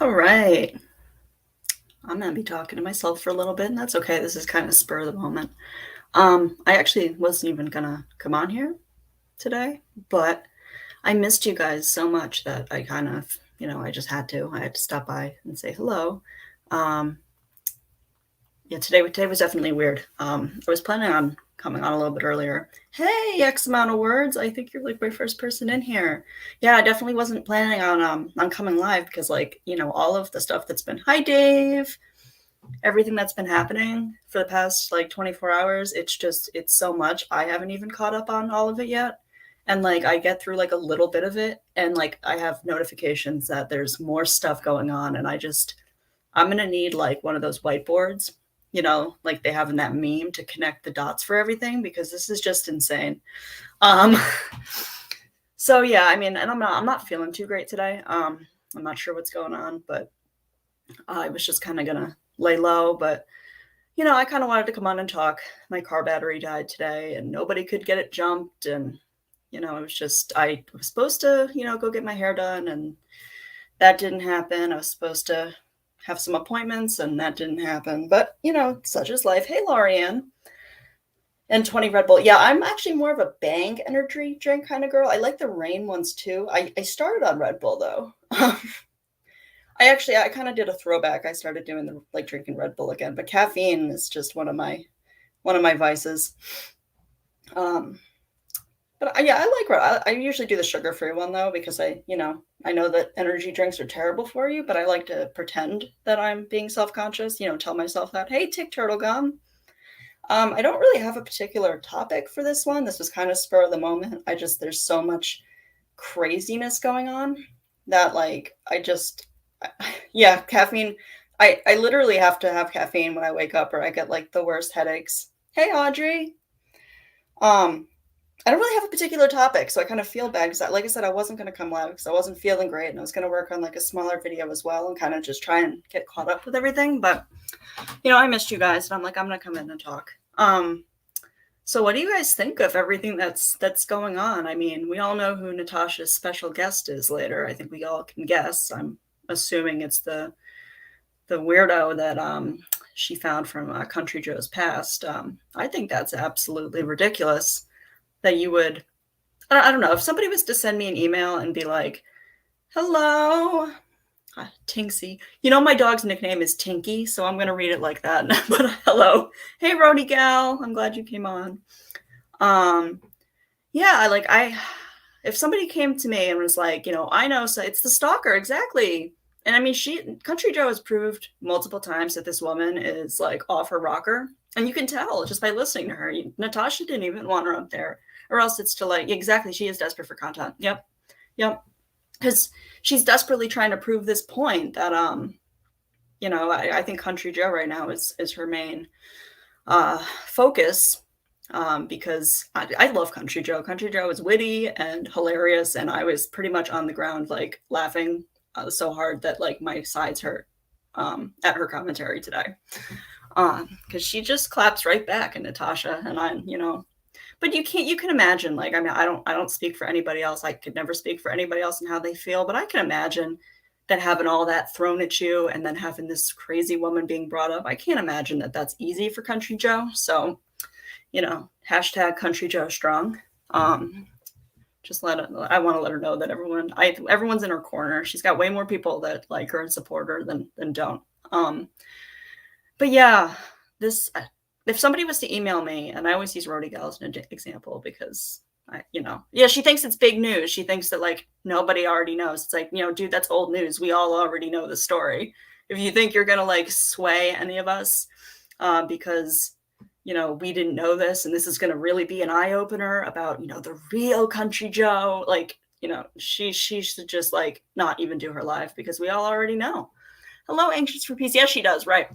All right. I'm gonna be talking to myself for a little bit, and that's okay. This is kind of spur of the moment. I actually wasn't even gonna come on here today, but I missed you guys so much that I kind of, I just had to. I had to stop by and say hello. Um, yeah, today was definitely weird. I was planning on coming on a little bit earlier. Hey, X amount of words. I think you're like my first person in here. Yeah, I definitely wasn't planning on coming live because all of the stuff that's been hi Dave, everything that's been happening for the past like 24 hours, it's so much. I haven't even caught up on all of it yet. And like I get through like a little bit of it and like I have notifications that there's more stuff going on and I'm going to need like one of those whiteboards, like they have in that meme to connect the dots for everything because this is just insane. Um so yeah, I mean, and I'm not feeling too great today. I'm not sure what's going on, but I was just kind of going to lay low, but I kind of wanted to come on and talk. My car battery died today and nobody could get it jumped. And, it was just, I was supposed to, go get my hair done and that didn't happen. I was supposed to have some appointments and that didn't happen. But, such is life. Hey, Lorianne. And 20 Red Bull. Yeah, I'm actually more of a Bang energy drink kind of girl. I like the rain ones too. I started on Red Bull though. I kind of did a throwback. I started doing the like drinking Red Bull again, but caffeine is just one of my vices. Um, but yeah, I usually do the sugar-free one though because I know that energy drinks are terrible for you, but I like to pretend that I'm being self-conscious. Tell myself that, hey, tick turtle gum. I don't really have a particular topic for this one. This was kind of spur of the moment. There's so much craziness going on that like yeah, caffeine. I literally have to have caffeine when I wake up or I get like the worst headaches. Hey, Audrey. Um, I don't really have a particular topic, so I kind of feel bad because, like I said, I wasn't going to come live because I wasn't feeling great, and I was going to work on like a smaller video as well and kind of just try and get caught up with everything. But I missed you guys, and I'm like, I'm going to come in and talk. So what do you guys think of everything that's going on? I mean, we all know who Natasha's special guest is later. I think we all can guess. I'm assuming it's the weirdo that she found from Country Joe's past. I think that's absolutely ridiculous that you would. I don't know if somebody was to send me an email and be like, "Hello, Tinksy." My dog's nickname is Tinky, so I'm gonna read it like that. But hello, hey, Rody gal, I'm glad you came on. Yeah, if somebody came to me and was like, I know, so it's the stalker, exactly. And I mean, Country Joe has proved multiple times that this woman is like off her rocker. And you can tell just by listening to her. Natasha didn't even want her up there. Or else it's to like, exactly, she is desperate for content. Yep. Yep. Because she's desperately trying to prove this point that, I think Country Joe right now is her main focus. Because I love Country Joe. Country Joe is witty and hilarious. And I was pretty much on the ground, like laughing so hard that like my sides hurt at her commentary today, because she just claps right back at Natasha, and but you can imagine, like, I mean, I don't speak for anybody else. I could never speak for anybody else and how they feel, but I can imagine that having all that thrown at you and then having this crazy woman being brought up. I can't imagine that that's easy for Country Joe. So hashtag Country Joe strong. I want to let her know that everyone's in her corner. She's got way more people that like her and support her than don't. But yeah, this if somebody was to email me, and I always use Rody Gal as an example because yeah, she thinks it's big news. She thinks that like nobody already knows. It's like, dude, that's old news. We all already know the story. If you think you're gonna like sway any of us because we didn't know this, and this is going to really be an eye opener about, the real Country Joe. Like, she should just like not even do her live because we all already know. Hello, Anxious for Peace. Yes, she does. Right.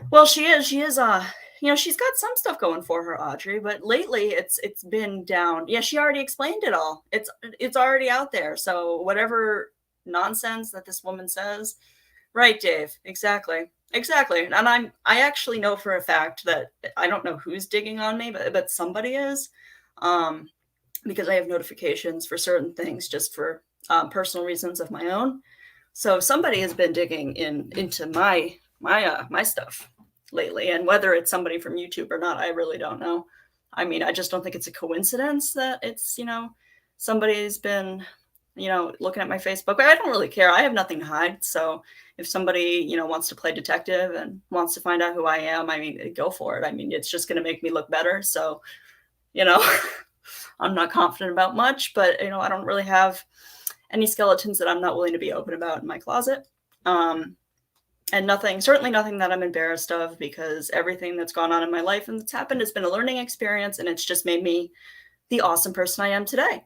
Well, she is, she's got some stuff going for her, Audrey, but lately it's been down. Yeah, she already explained it all. It's already out there. So whatever nonsense that this woman says, right, Dave, exactly. Exactly. And I actually know for a fact that I don't know who's digging on me, but somebody is, because I have notifications for certain things just for personal reasons of my own. So somebody has been digging into my stuff lately, and whether it's somebody from YouTube or not, I really don't know. I mean, I just don't think it's a coincidence that it's, somebody's been, looking at my Facebook. I don't really care. I have nothing to hide. So if somebody, wants to play detective and wants to find out who I am, I mean, go for it. I mean, it's just going to make me look better. So, you know, I'm not confident about much, but, I don't really have any skeletons that I'm not willing to be open about in my closet. And certainly nothing that I'm embarrassed of, because everything that's gone on in my life and that's happened has been a learning experience, and it's just made me the awesome person I am today.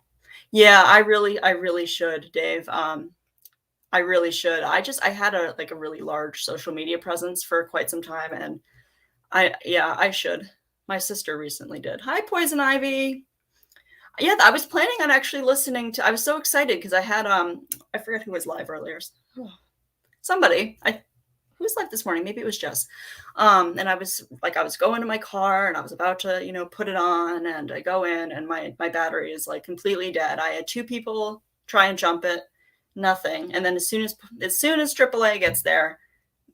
Yeah, I really should, Dave. I really should. I had a really large social media presence for quite some time, and I should. My sister recently did. Hi, Poison Ivy. Yeah, I was planning on actually listening to. I was so excited because I had I forget who was live earlier. Somebody. Who was live this morning? Maybe it was Jess. And I was going to my car and I was about to, put it on, and I go in and my battery is like completely dead. I had 2 people try and jump it, nothing. And then as soon as AAA gets there,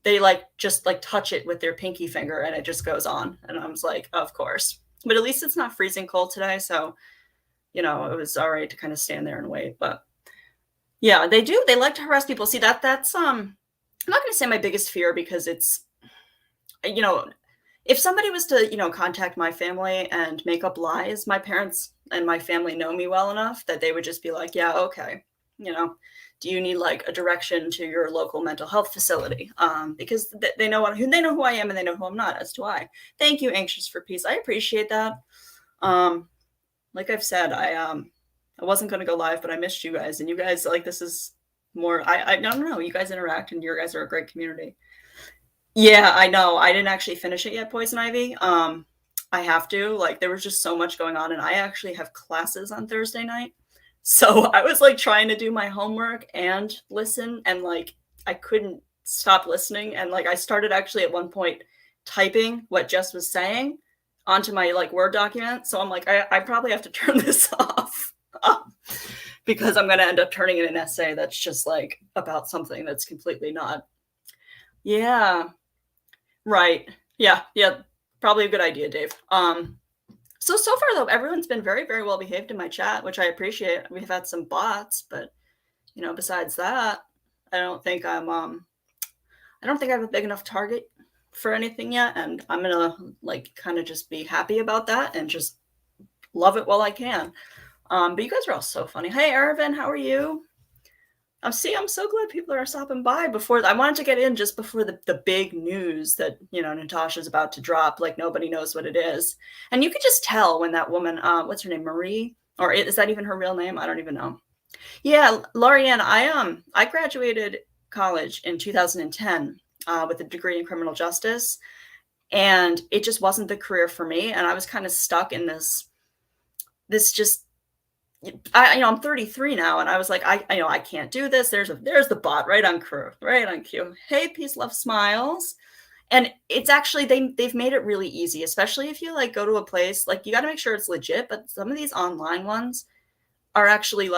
they just touch it with their pinky finger and it just goes on. And I was like, of course. But at least it's not freezing cold today, so it was all right to kind of stand there and wait. But yeah, they like to harass people. See, that's I'm not going to say my biggest fear, because it's, if somebody was to, contact my family and make up lies, my parents and my family know me well enough that they would just be like, yeah, okay, do you need a direction to your local mental health facility? Because they know who I am, and they know who I'm not, as do I. Thank you, Anxious for Peace. I appreciate that. Like I've said, I wasn't going to go live, but I missed you guys, and you guys, this is more, I don't know, you guys interact, and you guys are a great community. Yeah, I know. I didn't actually finish it yet, Poison Ivy. I have to. There was just so much going on, and I actually have classes on Thursday night. So I was trying to do my homework and listen, and I couldn't stop listening. And I started actually at one point typing what Jess was saying onto my Word document. So I'm I probably have to turn this off. Because I'm going to end up turning in an essay that's just about something that's completely not. Yeah. Right. Yeah. Probably a good idea, Dave. So far though, everyone's been very, very well behaved in my chat, which I appreciate. We've had some bots, but besides that, I don't think I have a big enough target for anything yet. And I'm going to kind of just be happy about that and just love it while I can. But you guys are all so funny. Hey, Ervin, how are you? I'm so glad people are stopping by. I wanted to get in just before the big news that, Natasha's about to drop. Nobody knows what it is. And you could just tell when that woman, what's her name, Marie? Or is that even her real name? I don't even know. Yeah, Lorianne, I graduated college in 2010 with a degree in criminal justice. And it just wasn't the career for me. And I was kind of stuck in this just, I'm 33 now, and I was I can't do this. There's the bot right on cue. Hey, peace, love, smiles. And it's actually, they've made it really easy, especially if you go to a place, you got to make sure it's legit, but some of these online ones are actually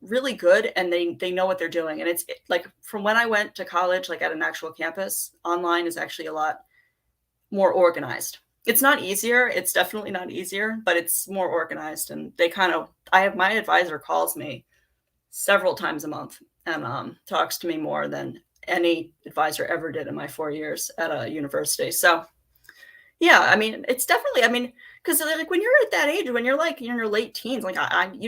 really good, and they know what they're doing. And it's from when I went to college, at an actual campus, online is actually a lot more organized. It's not easier. It's definitely not easier, but it's more organized. And my advisor calls me several times a month and talks to me more than any advisor ever did in my 4 years at a university. So yeah, I mean, it's definitely, because when you're at that age, when you're in your late teens, you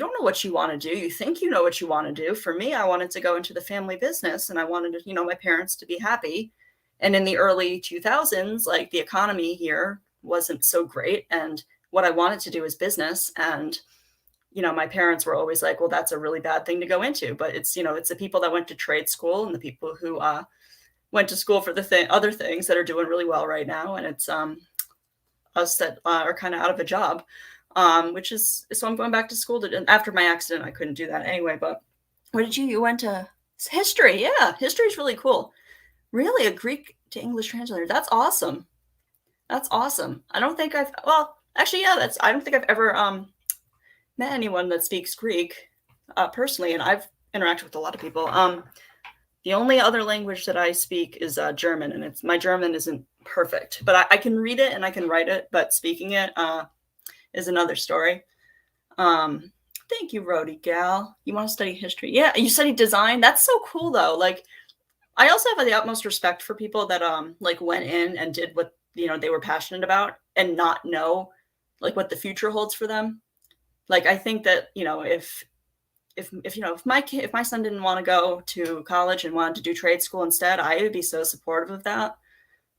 don't know what you want to do. You think you know what you want to do. For me, I wanted to go into the family business, and I wanted to, my parents to be happy. And in the early 2000s, the economy here wasn't so great, and what I wanted to do is business. And my parents were always like, well, that's a really bad thing to go into. But it's it's the people that went to trade school and the people who went to school for the other things that are doing really well right now. And it's us that are kind of out of a job, which is, so I'm going back to school after my accident. I couldn't do that anyway. But what did you went to history? Yeah, history is really cool. Really, a Greek to English translator. That's awesome. That's awesome. I don't think I don't think I've ever met anyone that speaks Greek personally, and I've interacted with a lot of people. The only other language that I speak is German, and my German isn't perfect, but I can read it and I can write it, but speaking it is another story. Thank you, Rody Gal. You want to study history? Yeah, you study design. That's so cool, though. Like, I also have the utmost respect for people that like went in and did what they were passionate about and not know like what the future holds for them. Like, I think that if my son didn't want to go to college and wanted to do trade school instead, I would be so supportive of that,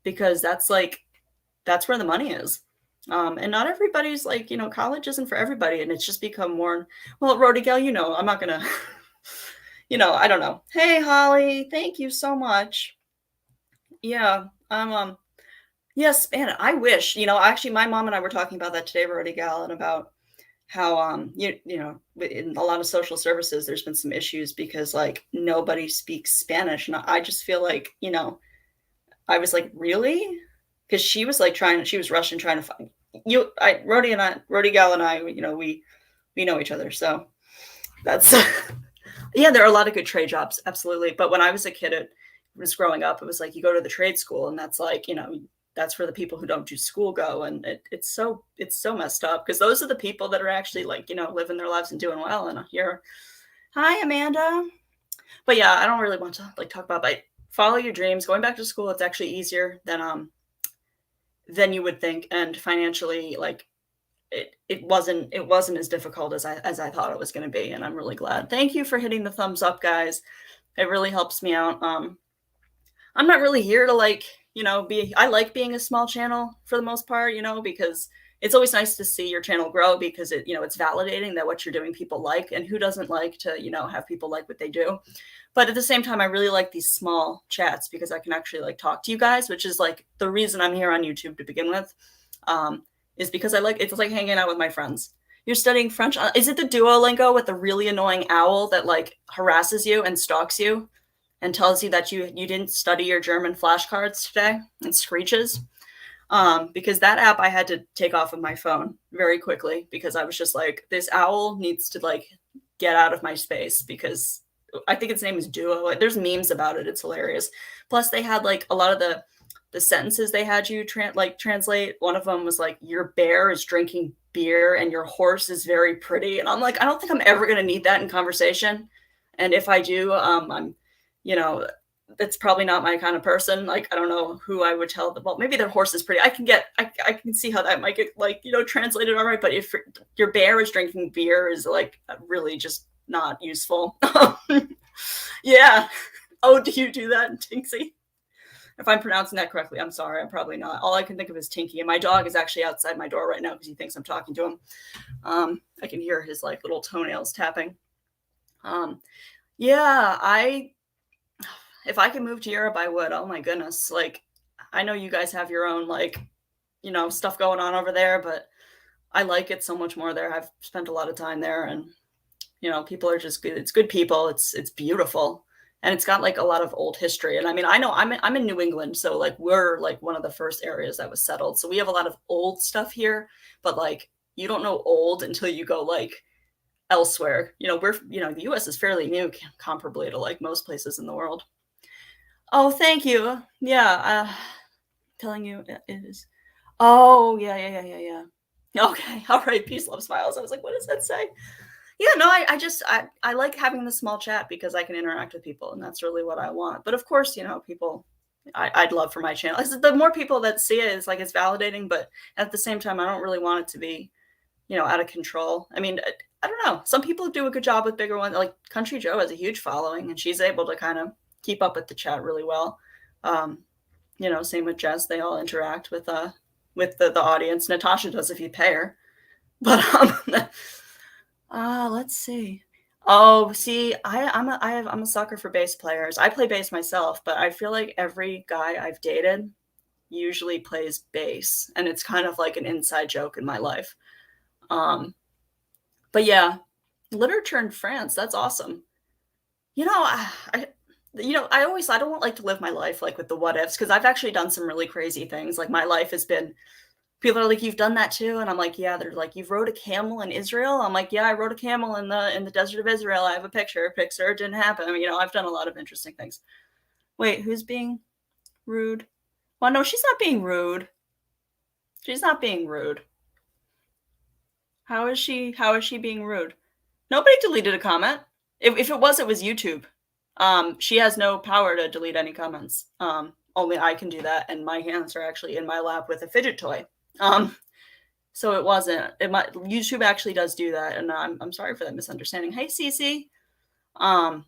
because that's where the money is. And not everybody's like, college isn't for everybody, and it's just become more. Well, Rody Gal, I'm not gonna I don't know. Hey, Holly, thank you so much. Yeah, yes, man, I wish, actually my mom and I were talking about that today, Rody Gal, and about how in a lot of social services there's been some issues because like nobody speaks Spanish, and I just feel like, I was like, really? Because she was like she was Russian trying to find Rody Gal and I, we know each other, so that's yeah, there are a lot of good trade jobs, absolutely. But when I was a kid, it was growing up, it was like you go to the trade school, and that's like, that's where the people who don't do school go, and it's so messed up, because those are the people that are actually like, living their lives and doing well. And here, hi Amanda. But yeah, I don't really want to like talk about, but follow your dreams. Going back to school, it's actually easier than you would think, and financially, like it wasn't as difficult as I thought it was going to be, and I'm really glad. Thank you for hitting the thumbs up, guys. It really helps me out. I'm not really here to like, I like being a small channel for the most part, because it's always nice to see your channel grow, because it's validating that what you're doing people like, and who doesn't like to, have people like what they do. But at the same time, I really like these small chats because I can actually like talk to you guys, which is like the reason I'm here on YouTube to begin with, is because it's like hanging out with my friends. You're studying French. Is it the Duolingo with the really annoying owl that like harasses you and stalks you and tells you that you didn't study your German flashcards today and screeches? Because that app I had to take off of my phone very quickly, because I was just like, this owl needs to like get out of my space, because I think its name is Duo. There's memes about it. It's hilarious. Plus they had like a lot of the sentences they had you translate. One of them was like, your bear is drinking beer and your horse is very pretty. And I'm like, I don't think I'm ever going to need that in conversation. And if I do, I'm, that's probably not my kind of person. Like, I don't know who I would tell them. Well, maybe their horse is pretty. I can see how that might get like, translated all right. But if your bear is drinking beer is like really just not useful. Yeah. Oh, do you do that, Tinksy? If I'm pronouncing that correctly, I'm sorry. I'm probably not. All I can think of is Tinky, and my dog is actually outside my door right now because he thinks I'm talking to him. I can hear his like little toenails tapping. Yeah, if I could move to Europe, I would. Oh my goodness. Like, I know you guys have your own like, stuff going on over there, but I like it so much more there. I've spent a lot of time there, and people are just good. It's good people. It's beautiful. And it's got like a lot of old history. And I mean, I know I'm in New England, so like we're like one of the first areas that was settled. So we have a lot of old stuff here, but like you don't know old until you go like elsewhere. The US is fairly new comparably to like most places in the world. Oh, thank you. Yeah, telling you it is. Oh, yeah. Okay, all right. Peace, love, smiles. I was like, what does that say? Yeah, no, I like having the small chat because I can interact with people, and that's really what I want. But of course, people, I'd love for my channel. The more people that see it, it's like it's validating, but at the same time, I don't really want it to be, out of control. I mean, I don't know. Some people do a good job with bigger ones. Like Country Joe has a huge following, and she's able to kind of keep up with the chat really well. Same with Jess. They all interact with the audience. Natasha does if you pay her. But let's see. Oh, see, I'm a sucker for bass players. I play bass myself, but I feel like every guy I've dated usually plays bass, and it's kind of like an inside joke in my life. But yeah, literature in France, that's awesome. I don't like to live my life like with the what ifs, because I've actually done some really crazy things. Like my life has been People are like, "You've done that too?" And I'm like, "Yeah." They're like, "You've rode a camel in Israel?" I'm like, "Yeah, I rode a camel in the desert of Israel. I have a picture. Picture, it didn't happen." I've done a lot of interesting things. Wait, who's being rude? Well, no, she's not being rude. She's not being rude. How is she being rude? Nobody deleted a comment. If it was YouTube. She has no power to delete any comments. Only I can do that, and my hands are actually in my lap with a fidget toy. So it wasn't. YouTube actually does do that, and I'm sorry for that misunderstanding. Hey, Cece. Um,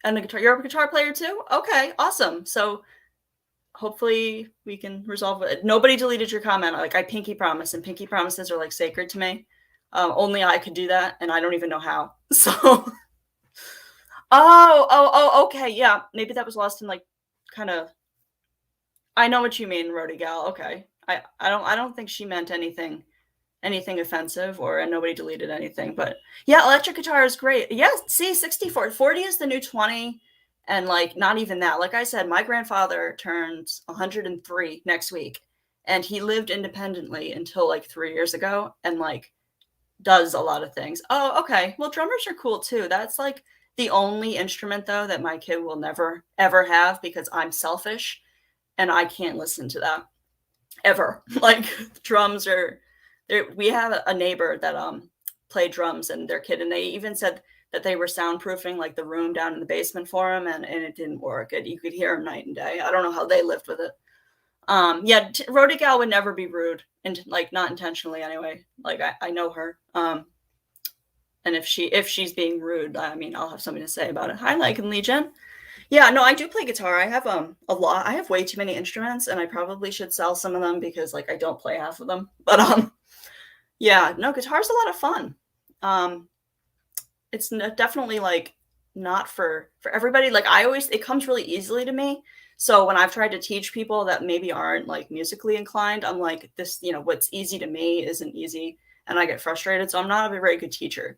and the guitar. You're a guitar player too? Okay, awesome. So hopefully we can resolve it. Nobody deleted your comment. Like, I pinky promise, and pinky promises are like sacred to me. Only I could do that, and I don't even know how. So, okay, yeah, maybe that was lost in like kind of. I know what you mean, Rody Gal. Okay, I don't think she meant anything offensive, or and nobody deleted anything. But yeah, electric guitar is great. Yeah, see, 64, 40 is the new 20, and like not even that. Like I said, my grandfather turns 103 next week, and he lived independently until like 3 years ago, and like does a lot of things. Oh, okay. Well, drummers are cool too. That's like the only instrument though that my kid will never ever have, because I'm selfish and I can't listen to that ever. Like, drums are there. We have a neighbor that played drums, and their kid, and they even said that they were soundproofing like the room down in the basement for him, and it didn't work. You could hear him night and day. I don't know how they lived with it. Yeah, Rhoda Gal would never be rude, and like not intentionally anyway. Like I know her. And if she's being rude, I mean, I'll have something to say about it. Hi, Like and Legion. Yeah, no, I do play guitar. I have a lot. I have way too many instruments, and I probably should sell some of them because like I don't play half of them. But yeah, no, guitar's a lot of fun. Um, it's definitely like not for everybody. Like, it comes really easily to me. So when I've tried to teach people that maybe aren't like musically inclined, I'm like, this, what's easy to me isn't easy, and I get frustrated. So I'm not a very good teacher.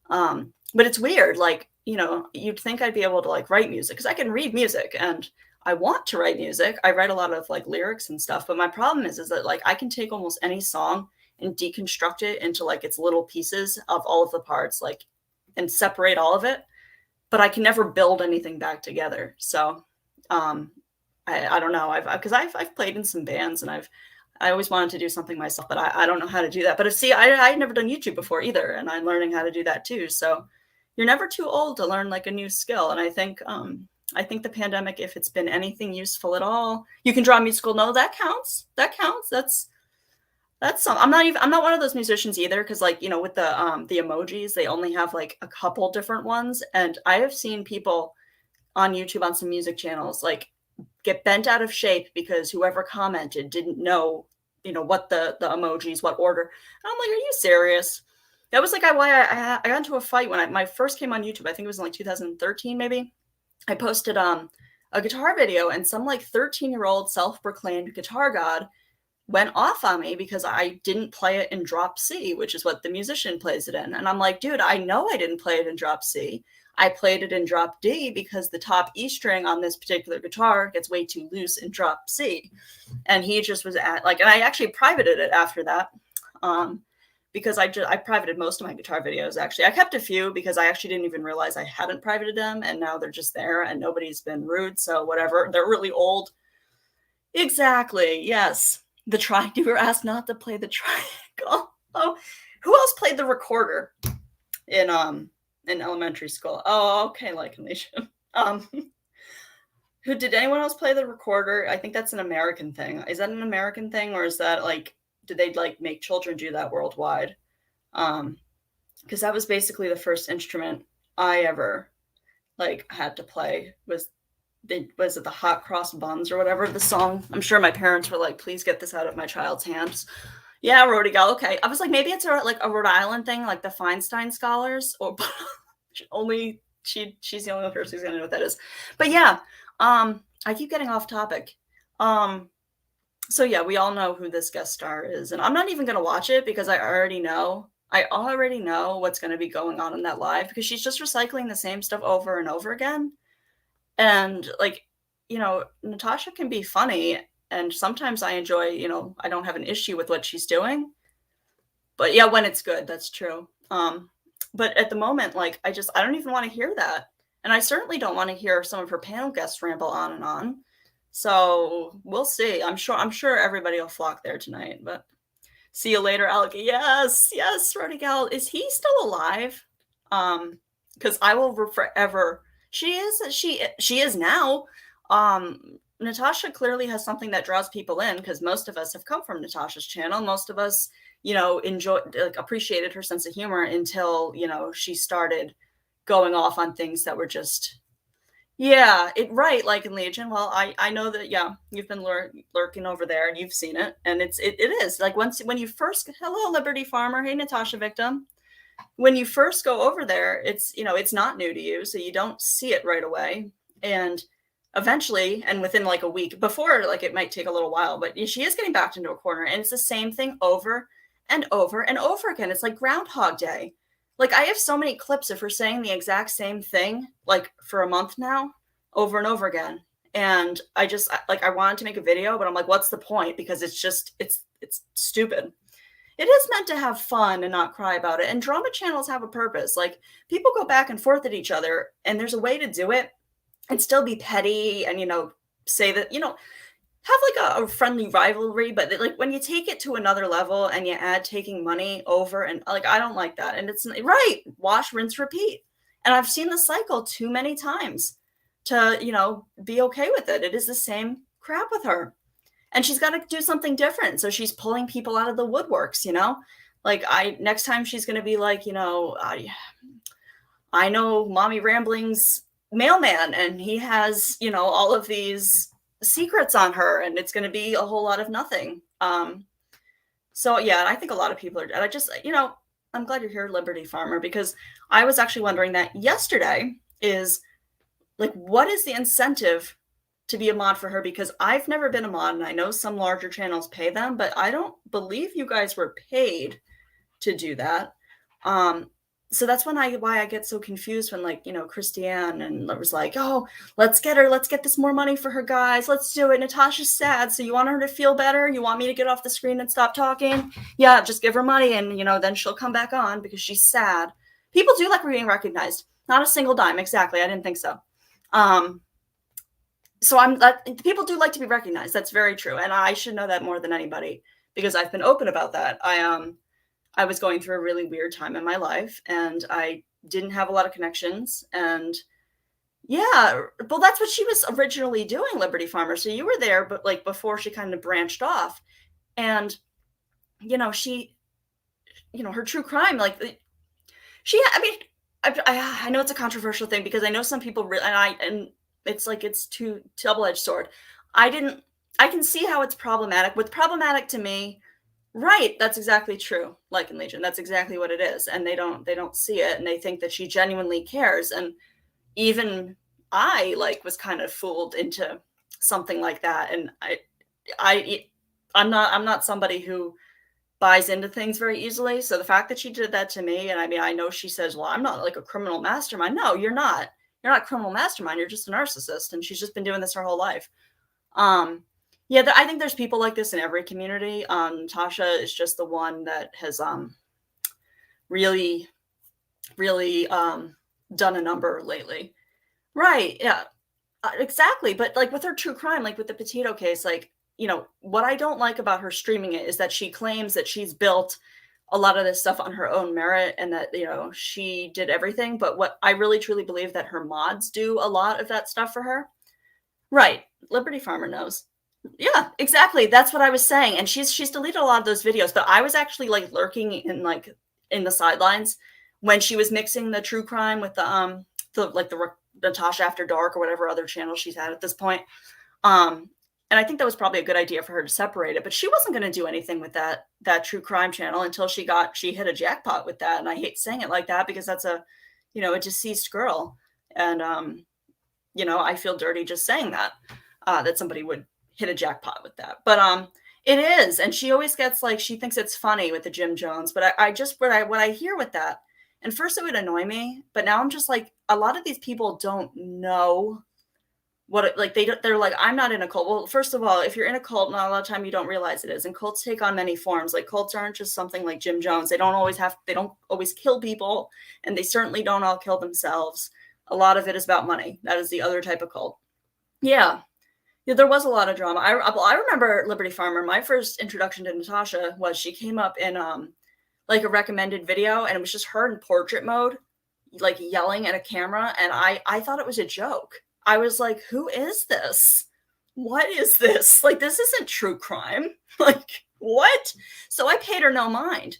But it's weird. Like, you'd think I'd be able to like write music, because I can read music and I want to write music. I write a lot of like lyrics and stuff. But my problem is that like I can take almost any song and deconstruct it into like its little pieces of all of the parts, like, and separate all of it. But I can never build anything back together. So um, I don't know. I've played in some bands, and I always wanted to do something myself, but I don't know how to do that. But see, I had never done YouTube before either, and I'm learning how to do that too. So you're never too old to learn like a new skill. And I think the pandemic, if it's been anything useful at all, you can draw musical. No, that counts. That counts. That's some. I'm not one of those musicians either, because like, with the emojis, they only have like a couple different ones, and I have seen people on YouTube on some music channels like get bent out of shape because whoever commented didn't know, what the emojis, what order. And I'm like, are you serious? That was like why I got into a fight when I first came on YouTube. I think it was in like 2013 maybe. I posted a guitar video, and some like 13-year-old self-proclaimed guitar god went off on me because I didn't play it in drop C, which is what the musician plays it in. And I'm like, dude, I know I didn't play it in drop C. I played it in drop D because the top E string on this particular guitar gets way too loose in drop C. And he just was and I actually privated it after that. Because I privated most of my guitar videos. Actually, I kept a few because I actually didn't even realize I hadn't privated them, and now they're just there, and nobody's been rude. So whatever, they're really old. Exactly. Yes. You were asked not to play the triangle. Oh, who else played the recorder in elementary school? Oh, okay, like Alicia. Who did anyone else play the recorder? I think that's an American thing. Is that an American thing, or is that like, did they like make children do that worldwide? Because that was basically the first instrument I ever like had to play. Was it the Hot Cross Buns or whatever the song? I'm sure my parents were like, please get this out of my child's hands. Yeah, Rhode Gal. Okay, I was like, maybe it's like a Rhode Island thing, like the Feinstein Scholars, or only she's the only person who's gonna know what that is. But yeah, I keep getting off topic. So yeah, we all know who this guest star is, and I'm not even gonna watch it because I already know what's gonna be going on in that live, because she's just recycling the same stuff over and over again. And like, Natasha can be funny, And sometimes I enjoy, I don't have an issue with what she's doing. But yeah, when it's good, that's true. But at the moment, like, I don't even want to hear that. And I certainly don't want to hear some of her panel guests ramble on and on. So we'll see. I'm sure everybody will flock there tonight, but see you later, Alec. Yes, yes, Rody Gal. Is he still alive? Because I will forever. She is now. Natasha clearly has something that draws people in, because most of us have come from Natasha's channel. Most of us, appreciated her sense of humor until, she started going off on things that were just, yeah, right, like in Legion. Well, I know that, yeah, you've been lurking over there and you've seen it, and it is like, when you first, hello, Liberty Farmer, hey, Natasha victim. When you first go over there, it's not new to you, so you don't see it right away. And eventually, and within like a week, before, like, it might take a little while, but she is getting backed into a corner, and it's the same thing over and over and over again. It's like Groundhog Day. Like, I have so many clips of her saying the exact same thing, like, for a month now, over and over again. And I wanted to make a video, but I'm like, what's the point? Because it's stupid. It is meant to have fun and not cry about it. And drama channels have a purpose. Like, people go back and forth at each other, and there's a way to do it and still be petty and, say that, have like a friendly rivalry. But like, when you take it to another level and you add taking money over, and like, I don't like that. And it's right. Wash, rinse, repeat. And I've seen the cycle too many times to, be okay with it. It is the same crap with her. And she's got to do something different. So she's pulling people out of the woodworks, like, next time she's going to be like, I know Mommy Rambling's mailman, and he has, all of these secrets on her, and it's going to be a whole lot of nothing. So yeah, I think a lot of people are, and I just, I'm glad you're here, Liberty Farmer, because I was actually wondering that yesterday, is like, what is the incentive to be a mod for her? Because I've never been a mod, and I know some larger channels pay them, but I don't believe you guys were paid to do that. So that's why I get so confused when, like, Christiane and was like, oh, let's get this more money for her, guys. Let's do it. Natasha's sad. So you want her to feel better? You want me to get off the screen and stop talking? Yeah, just give her money, and, then she'll come back on because she's sad. People do like being recognized. Not a single dime. Exactly. I didn't think so. So people do like to be recognized. That's very true. And I should know that more than anybody, because I've been open about that. I was going through a really weird time in my life, and I didn't have a lot of connections. And yeah, well, that's what she was originally doing, Liberty Farmer. So you were there, but like, before she kind of branched off. And, she, her true crime, like, I know it's a controversial thing, because I know some people really, and it's like, it's two double-edged sword. I can see how it's problematic. What's problematic to me, right, that's exactly true. Like in Legion, that's exactly what it is. And they don't see it, and they think that she genuinely cares. And even I, like, was kind of fooled into something like that. And I'm not somebody who buys into things very easily. So the fact that she did that to me, and I know she says, well, I'm not like a criminal mastermind. No, you're not. You're not a criminal mastermind. You're just a narcissist. And she's just been doing this her whole life. Yeah, I think there's people like this in every community. Natasha is just the one that has really, really done a number lately. Right. Yeah, exactly. But like, with her true crime, like with the Petito case, like, what I don't like about her streaming it is that she claims that she's built a lot of this stuff on her own merit, and that, she did everything. But what I really truly believe, that her mods do a lot of that stuff for her. Right. Liberty Farmer knows. Yeah, exactly. That's what I was saying. And she's deleted a lot of those videos, but I was actually like lurking in the sidelines when she was mixing the true crime with the Natasha After Dark, or whatever other channel she's had at this point. And I think that was probably a good idea for her to separate it, but she wasn't going to do anything with that true crime channel until she hit a jackpot with that. And I hate saying it like that, because that's a deceased girl. And, I feel dirty just saying that somebody would hit a jackpot with that. But it is. And she always gets, like, she thinks it's funny with the Jim Jones. But what I hear with that, and first it would annoy me, but now I'm just like, a lot of these people don't know they're like, I'm not in a cult. Well, first of all, if you're in a cult, not a lot of time you don't realize it is. And cults take on many forms. Like cults aren't just something like Jim Jones. They don't always kill people, and they certainly don't all kill themselves. A lot of it is about money. That is the other type of cult. Yeah. Yeah, there was a lot of drama. I remember Liberty Farmer. My first introduction to Natasha was she came up in like a recommended video, and it was just her in portrait mode, like yelling at a camera, and I thought it was a joke. I was like, who is this? What is this? Like, this isn't true crime. Like, what? So I paid her no mind.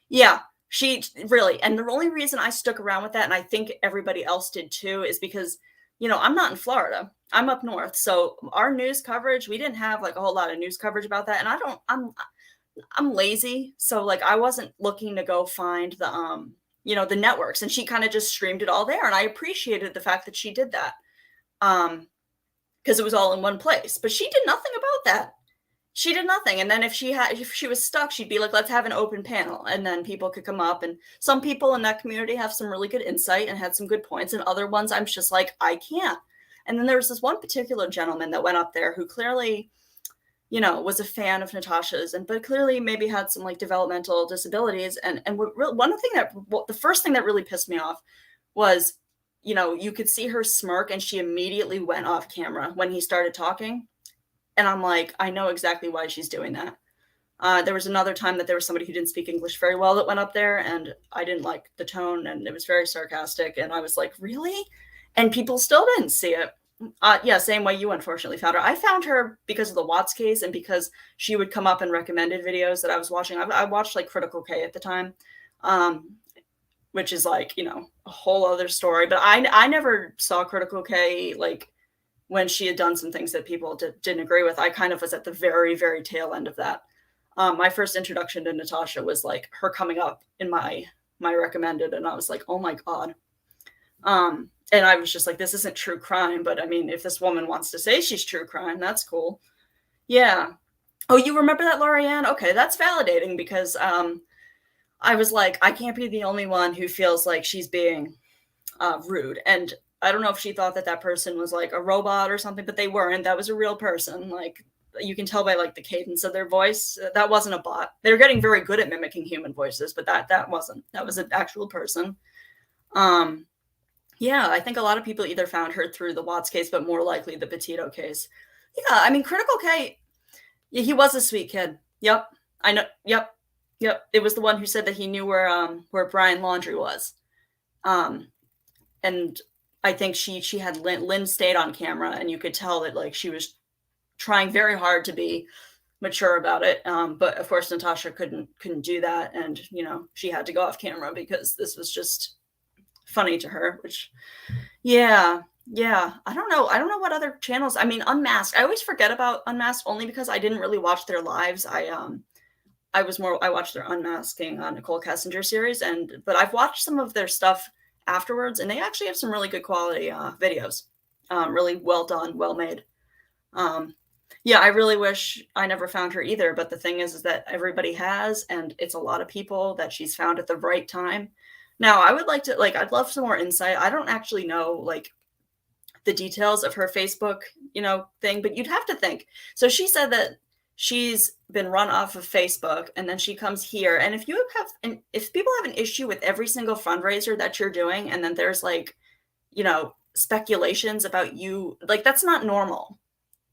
Yeah, she really, and the only reason I stuck around with that, and I think everybody else did too, is because, I'm not in Florida. I'm up north. So our news coverage, we didn't have like a whole lot of news coverage about that. And I'm lazy. So like I wasn't looking to go find the networks, and she kind of just streamed it all there. And I appreciated the fact that she did that. Because it was all in one place. But she did nothing about that. She did nothing. And then if she was stuck, she'd be like, let's have an open panel. And then people could come up. And some people in that community have some really good insight and had some good points. And other ones, I'm just like, I can't. And then there was this one particular gentleman that went up there who clearly, was a fan of Natasha's, but clearly maybe had some like developmental disabilities. And the first thing that really pissed me off was, you could see her smirk, and she immediately went off camera when he started talking. And I'm like, I know exactly why she's doing that. There was another time that there was somebody who didn't speak English very well that went up there, and I didn't like the tone, and it was very sarcastic. And I was like, really? And people still didn't see it. Yeah, same way you unfortunately found her. I found her because of the Watts case, and because she would come up in recommended videos that I was watching. I watched like Critical K at the time, which is like, a whole other story. But I never saw Critical K like when she had done some things that people didn't agree with. I kind of was at the very, very tail end of that. My first introduction to Natasha was like her coming up in my recommended, and I was like, oh my God. And I was just like, this isn't true crime, but I mean, if this woman wants to say she's true crime, that's cool. Yeah. Oh, you remember that, Lorianne? Okay, that's validating, because I was like, I can't be the only one who feels like she's being rude. And I don't know if she thought that person was like a robot or something, but they weren't. That was a real person. Like, you can tell by like the cadence of their voice. That wasn't a bot. They're getting very good at mimicking human voices, but that wasn't. That was an actual person. Yeah, I think a lot of people either found her through the Watts case, but more likely the Petito case. Yeah, I mean, Critical K, he was a sweet kid. Yep, I know. Yep. It was the one who said that he knew where Brian Laundrie was. And I think she had Lynn stayed on camera, and you could tell that like she was trying very hard to be mature about it. But of course, Natasha couldn't do that, and she had to go off camera because this was just funny to her. Which, yeah. I don't know what other channels. I mean, Unmasked. I always forget about Unmasked only because I didn't really watch their lives. I watched their Unmasking on Nicole Kessinger series, but I've watched some of their stuff afterwards, and they actually have some really good quality videos. Really well done, well made. Yeah, I really wish I never found her either, but the thing is that everybody has, and it's a lot of people that she's found at the right time. Now, I would like to, I'd love some more insight. I don't actually know, the details of her Facebook, thing, but you'd have to think. So she said that she's been run off of Facebook, and then she comes here. And if people have an issue with every single fundraiser that you're doing, and then there's speculations about you, that's not normal.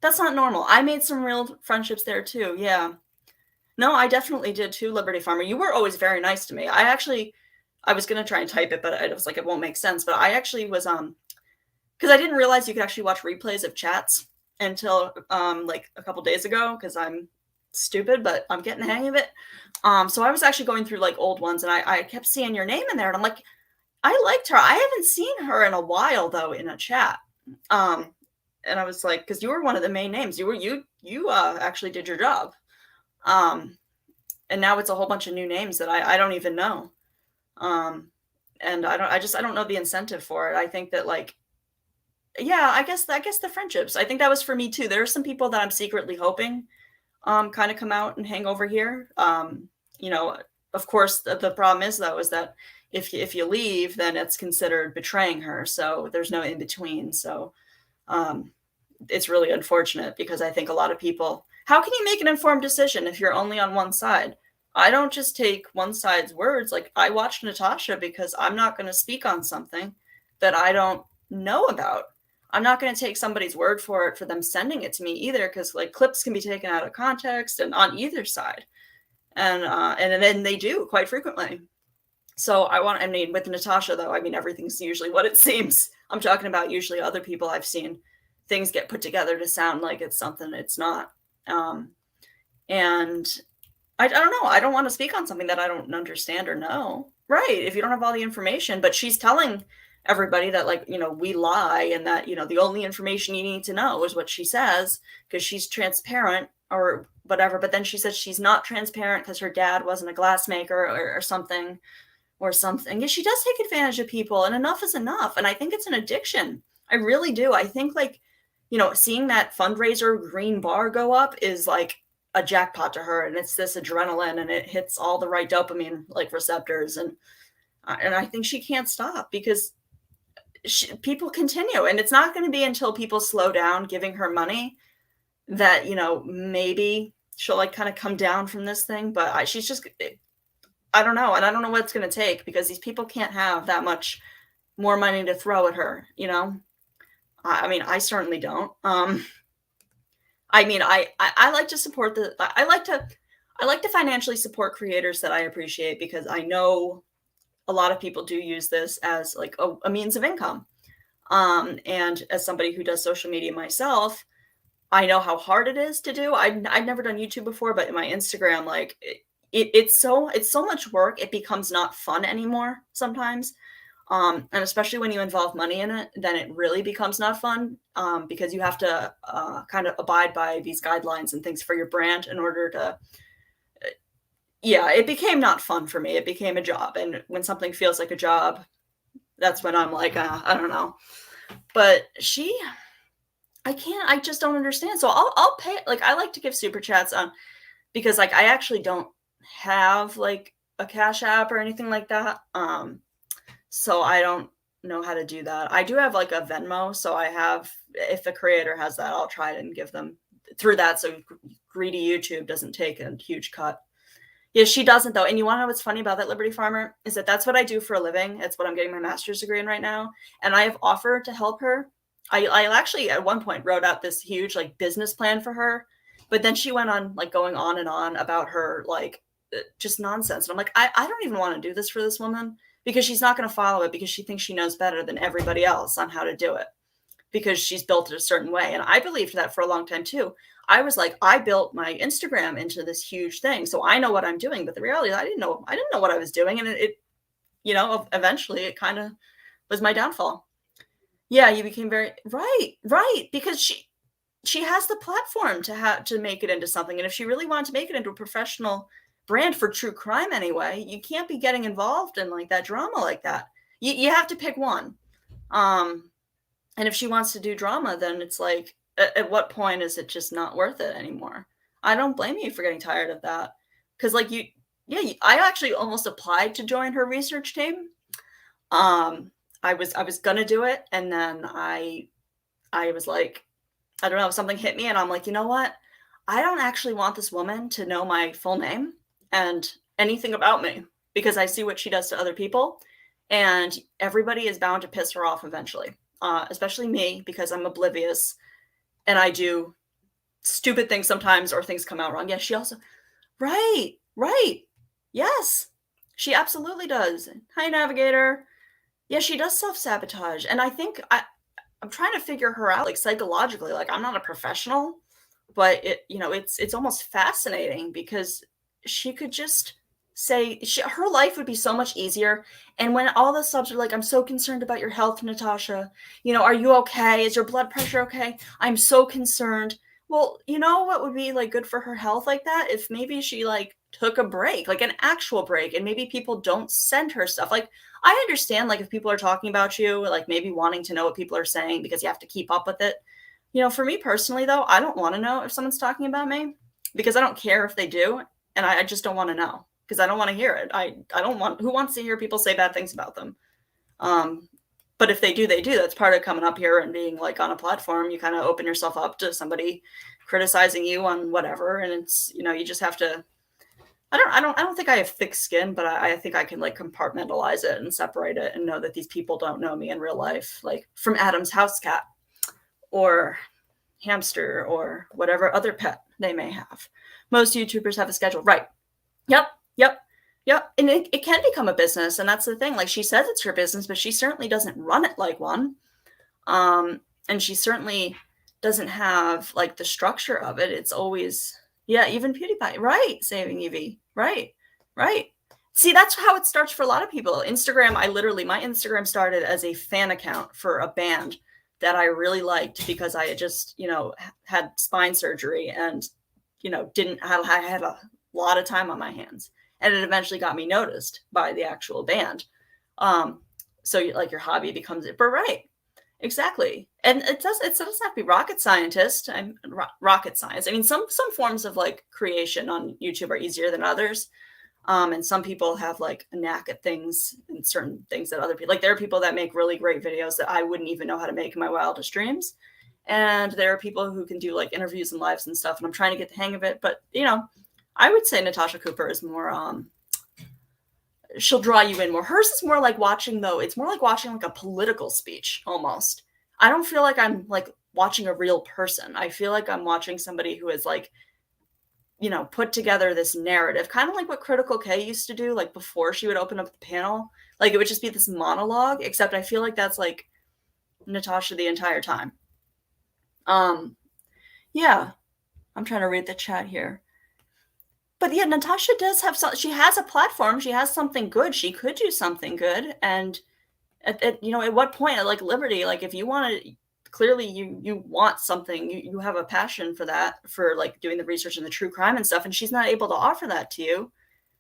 That's not normal. I made some real friendships there too. Yeah. No, I definitely did too, Liberty Farmer. You were always very nice to me. I was going to try and type it, but I was like, it won't make sense. But I actually was, because I didn't realize you could actually watch replays of chats until a couple days ago, because I'm stupid, but I'm getting the hang of it. So I was actually going through old ones, and I kept seeing your name in there, and I'm like, I liked her. I haven't seen her in a while though in a chat. And I was like, because you were one of the main names. You actually did your job. And now it's a whole bunch of new names that I don't even know. And I don't know the incentive for it. I think that yeah, I guess the friendships. I think that was for me too. There are some people that I'm secretly hoping kind of come out and hang over here. Of course, the problem is though, is that if you leave, then it's considered betraying her. So there's no in between. So it's really unfortunate because I think a lot of people, how can you make an informed decision if you're only on one side? I don't just take one side's words. Like, I watched Natasha because I'm not going to speak on something that I don't know about. I'm not going to take somebody's word for it for them sending it to me either, because like clips can be taken out of context and on either side, and then they do quite frequently. So I mean, with Natasha though, I mean, everything's usually what it seems. I'm talking about usually other people I've seen things get put together to sound like it's something it's not. And I don't know. I don't want to speak on something that I don't understand or know. Right. If you don't have all the information, but she's telling everybody that, like, we lie, and that, the only information you need to know is what she says because she's transparent or whatever. But then she says she's not transparent because her dad wasn't a glassmaker or something or something. Yeah, she does take advantage of people, and enough is enough. And I think it's an addiction. I really do. I think, like, seeing that fundraiser green bar go up is like a jackpot to her, and it's this adrenaline, and it hits all the right dopamine like receptors, and I think she can't stop because people continue, and it's not going to be until people slow down giving her money that maybe she'll like kind of come down from this thing. But she's just, I don't know, and I don't know what it's going to take because these people can't have that much more money to throw at her. I mean, I certainly don't. I mean, I like to support I like to financially support creators that I appreciate, because I know a lot of people do use this as like a means of income. And as somebody who does social media myself, I know how hard it is to do. I've never done YouTube before, but in my Instagram, like it's so much work. It becomes not fun anymore sometimes. And especially when you involve money in it, then it really becomes not fun, because you have to kind of abide by these guidelines and things for your brand in order to, yeah, it became not fun for me. It became a job. And when something feels like a job, that's when I'm like, I don't know. But I just don't understand. So I'll pay, like, I like to give super chats on, because like I actually don't have like a Cash App or anything like that. So I don't know how to do that. I do have like a Venmo. So if the creator has that, I'll try it and give them through that. So greedy YouTube doesn't take a huge cut. Yeah, she doesn't though. And you want to know what's funny about that, Liberty Farmer, is that that's what I do for a living. It's what I'm getting my master's degree in right now. And I have offered to help her. I actually at one point wrote out this huge like business plan for her, but then she went on like going on and on about her like just nonsense. And I'm like, I don't even want to do this for this woman, because she's not going to follow it because she thinks she knows better than everybody else on how to do it because she's built it a certain way. And I believed that for a long time too. I was like, I built my Instagram into this huge thing, so I know what I'm doing. But the reality is I didn't know what I was doing. And it eventually it kind of was my downfall. Yeah, you became very right. Because she has the platform to make it into something. And if she really wanted to make it into a professional brand for true crime anyway, you can't be getting involved in like that drama like that. You have to pick one. And if she wants to do drama, then it's like, at what point is it just not worth it anymore? I don't blame you for getting tired of that. Because like I actually almost applied to join her research team. I was gonna do it, and then I was like, I don't know, something hit me, and I'm like, you know what? I don't actually want this woman to know my full name and anything about me, because I see what she does to other people, and everybody is bound to piss her off eventually, especially me, because I'm oblivious and I do stupid things sometimes, or things come out wrong. Yeah, she also, right. Yes, she absolutely does. Hi, Navigator. Yeah, she does self-sabotage. And I think I'm trying to figure her out, like psychologically. Like, I'm not a professional, but it's almost fascinating, because she could just say her life would be so much easier. And when all the subs are like, I'm so concerned about your health, Natasha, are you okay? Is your blood pressure okay? I'm so concerned. Well, you know what would be like good for her health like that? If maybe she like took a break, like an actual break, and maybe people don't send her stuff. Like, I understand, like, if people are talking about you, like maybe wanting to know what people are saying because you have to keep up with it. For me personally though, I don't want to know if someone's talking about me, because I don't care if they do. And I just don't want to know, because I don't want to hear it. I don't want, who wants to hear people say bad things about them? But if they do, they do. That's part of coming up here and being like on a platform. You kind of open yourself up to somebody criticizing you on whatever, and it's, you know, you just have to. I don't think I have thick skin, but I think I can like compartmentalize it and separate it and know that these people don't know me in real life, like from Adam's house cat or hamster or whatever other pet they may have. Most YouTubers have a schedule, right? Yep, yep, yep. And it can become a business, and that's the thing. Like she says it's her business, but she certainly doesn't run it like one. And she certainly doesn't have like the structure of it. It's always, yeah, even PewDiePie, right? Saving Evie, right, right. See, that's how it starts for a lot of people. Instagram, my Instagram started as a fan account for a band that I really liked because I had just, you know, had spine surgery and, you know, I had a lot of time on my hands, and it eventually got me noticed by the actual band. So like your hobby becomes it, but right. Exactly. And it doesn't have to be rocket scientist. Rocket science. I mean, some forms of like creation on YouTube are easier than others. And some people have like a knack at things and certain things that other people, like there are people that make really great videos that I wouldn't even know how to make in my wildest dreams. And there are people who can do like interviews and lives and stuff. And I'm trying to get the hang of it. But, you know, I would say Natasha Cooper is more, she'll draw you in more. Hers is more like watching, though. It's more like watching like a political speech almost. I don't feel like I'm like watching a real person. I feel like I'm watching somebody who is like, you know, put together this narrative, kind of like what Critical K used to do, like before she would open up the panel. Like it would just be this monologue, except I feel like that's like Natasha the entire time. Yeah, I'm trying to read the chat here. But yeah, Natasha does have she has a platform. She has something good. She could do something good. And you know, at what point, like Liberty, like if you want to, clearly you want something, you have a passion for that, for like doing the research and the true crime and stuff, and she's not able to offer that to you.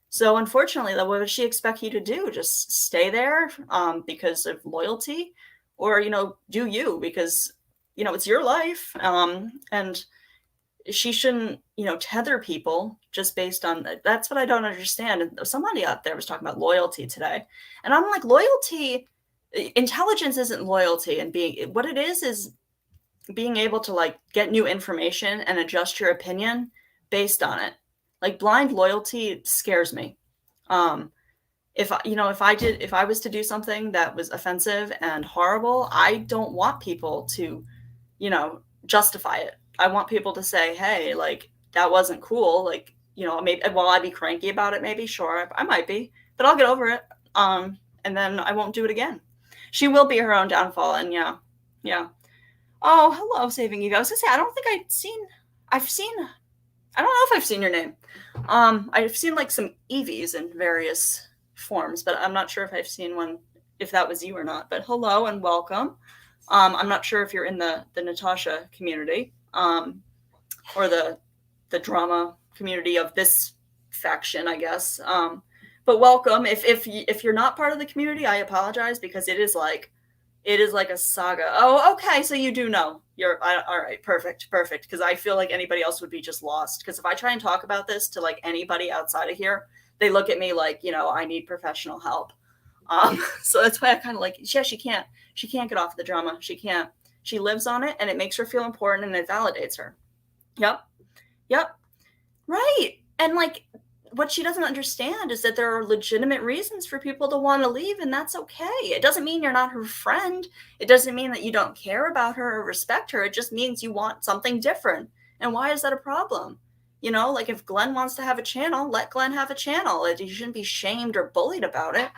So unfortunately, what does she expect you to do? Just stay there because of loyalty, or, you know, do you, because, you know, it's your life. And she shouldn't, you know, tether people just based on that. That's what I don't understand. And somebody out there was talking about loyalty today, and I'm like, loyalty, intelligence isn't loyalty, and what it is being able to like get new information and adjust your opinion based on it. Like blind loyalty scares me. If I was to do something that was offensive and horrible, I don't want people to, you know, justify it. I want people to say, hey, like, that wasn't cool. Like, you know, maybe, will I be cranky about it? Maybe, sure, I might be, but I'll get over it. And then I won't do it again. She will be her own downfall. And yeah. Oh, hello, Saving Eve. I was gonna say, I don't think I don't know if I've seen your name. I've seen like some Eevees in various forms, but I'm not sure if I've seen one, if that was you or not. But hello and welcome. I'm not sure if you're in the Natasha community, or the drama community of this faction, I guess. But welcome. If you're not part of the community, I apologize, because it is like a saga. Oh, okay. So you do know. All right. Perfect. Because I feel like anybody else would be just lost. Because if I try and talk about this to like anybody outside of here, they look at me like, you know, I need professional help. So that's why I kind of like, yeah, she can't get off the drama. She can't. She lives on it, and it makes her feel important, and it validates her. Yep. Right. And like, what she doesn't understand is that there are legitimate reasons for people to want to leave, and that's okay. It doesn't mean you're not her friend. It doesn't mean that you don't care about her or respect her. It just means you want something different. And why is that a problem? You know, like if Glenn wants to have a channel, let Glenn have a channel. You shouldn't be shamed or bullied about it.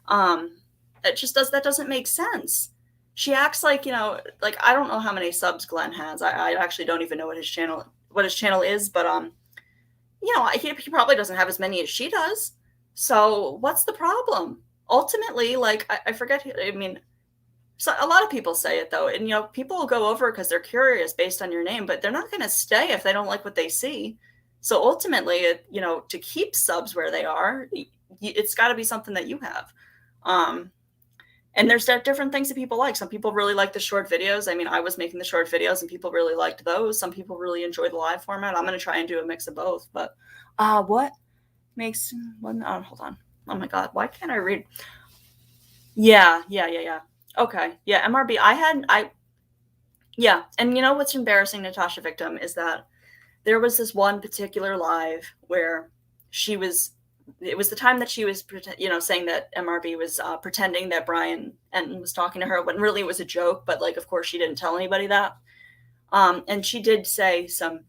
That doesn't make sense. She acts like, you know, like, I don't know how many subs Glenn has. I actually don't even know what his channel is, but you know, he probably doesn't have as many as she does. So what's the problem? Ultimately, like, I forget. I mean, so a lot of people say it though, and you know, people will go over because they're curious based on your name, but they're not going to stay if they don't like what they see. So ultimately, you know, to keep subs where they are, it's got to be something that you have. And there's different things that people like. Some people really like the short videos. I mean, I was making the short videos and people really liked those. Some people really enjoy the live format. I'm going to try and do a mix of both. But what makes one? Oh, hold on. Oh my God. Why can't I read? Yeah. Okay. Yeah, MRB. Yeah. And you know what's embarrassing, Natasha Victim, is that there was this one particular live where she was, it was the time that she was, saying that MRB was pretending that Brian Enton was talking to her when really it was a joke. But like, of course, she didn't tell anybody that. And she did say some,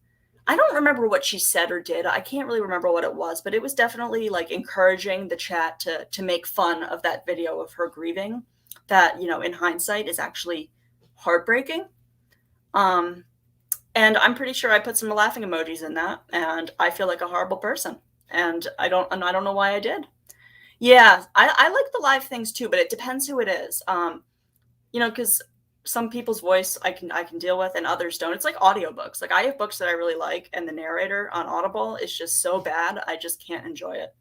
I don't remember what she said or did. I can't really remember what it was, but it was definitely like encouraging the chat to make fun of that video of her grieving that, in hindsight is actually heartbreaking. And I'm pretty sure I put some laughing emojis in that, and I feel like a horrible person. And I don't know why I did. Yeah, I like the live things too, but it depends who it is. Because some people's voice I can deal with and others don't. It's like audiobooks. Like I have books that I really like and the narrator on Audible is just so bad I just can't enjoy it.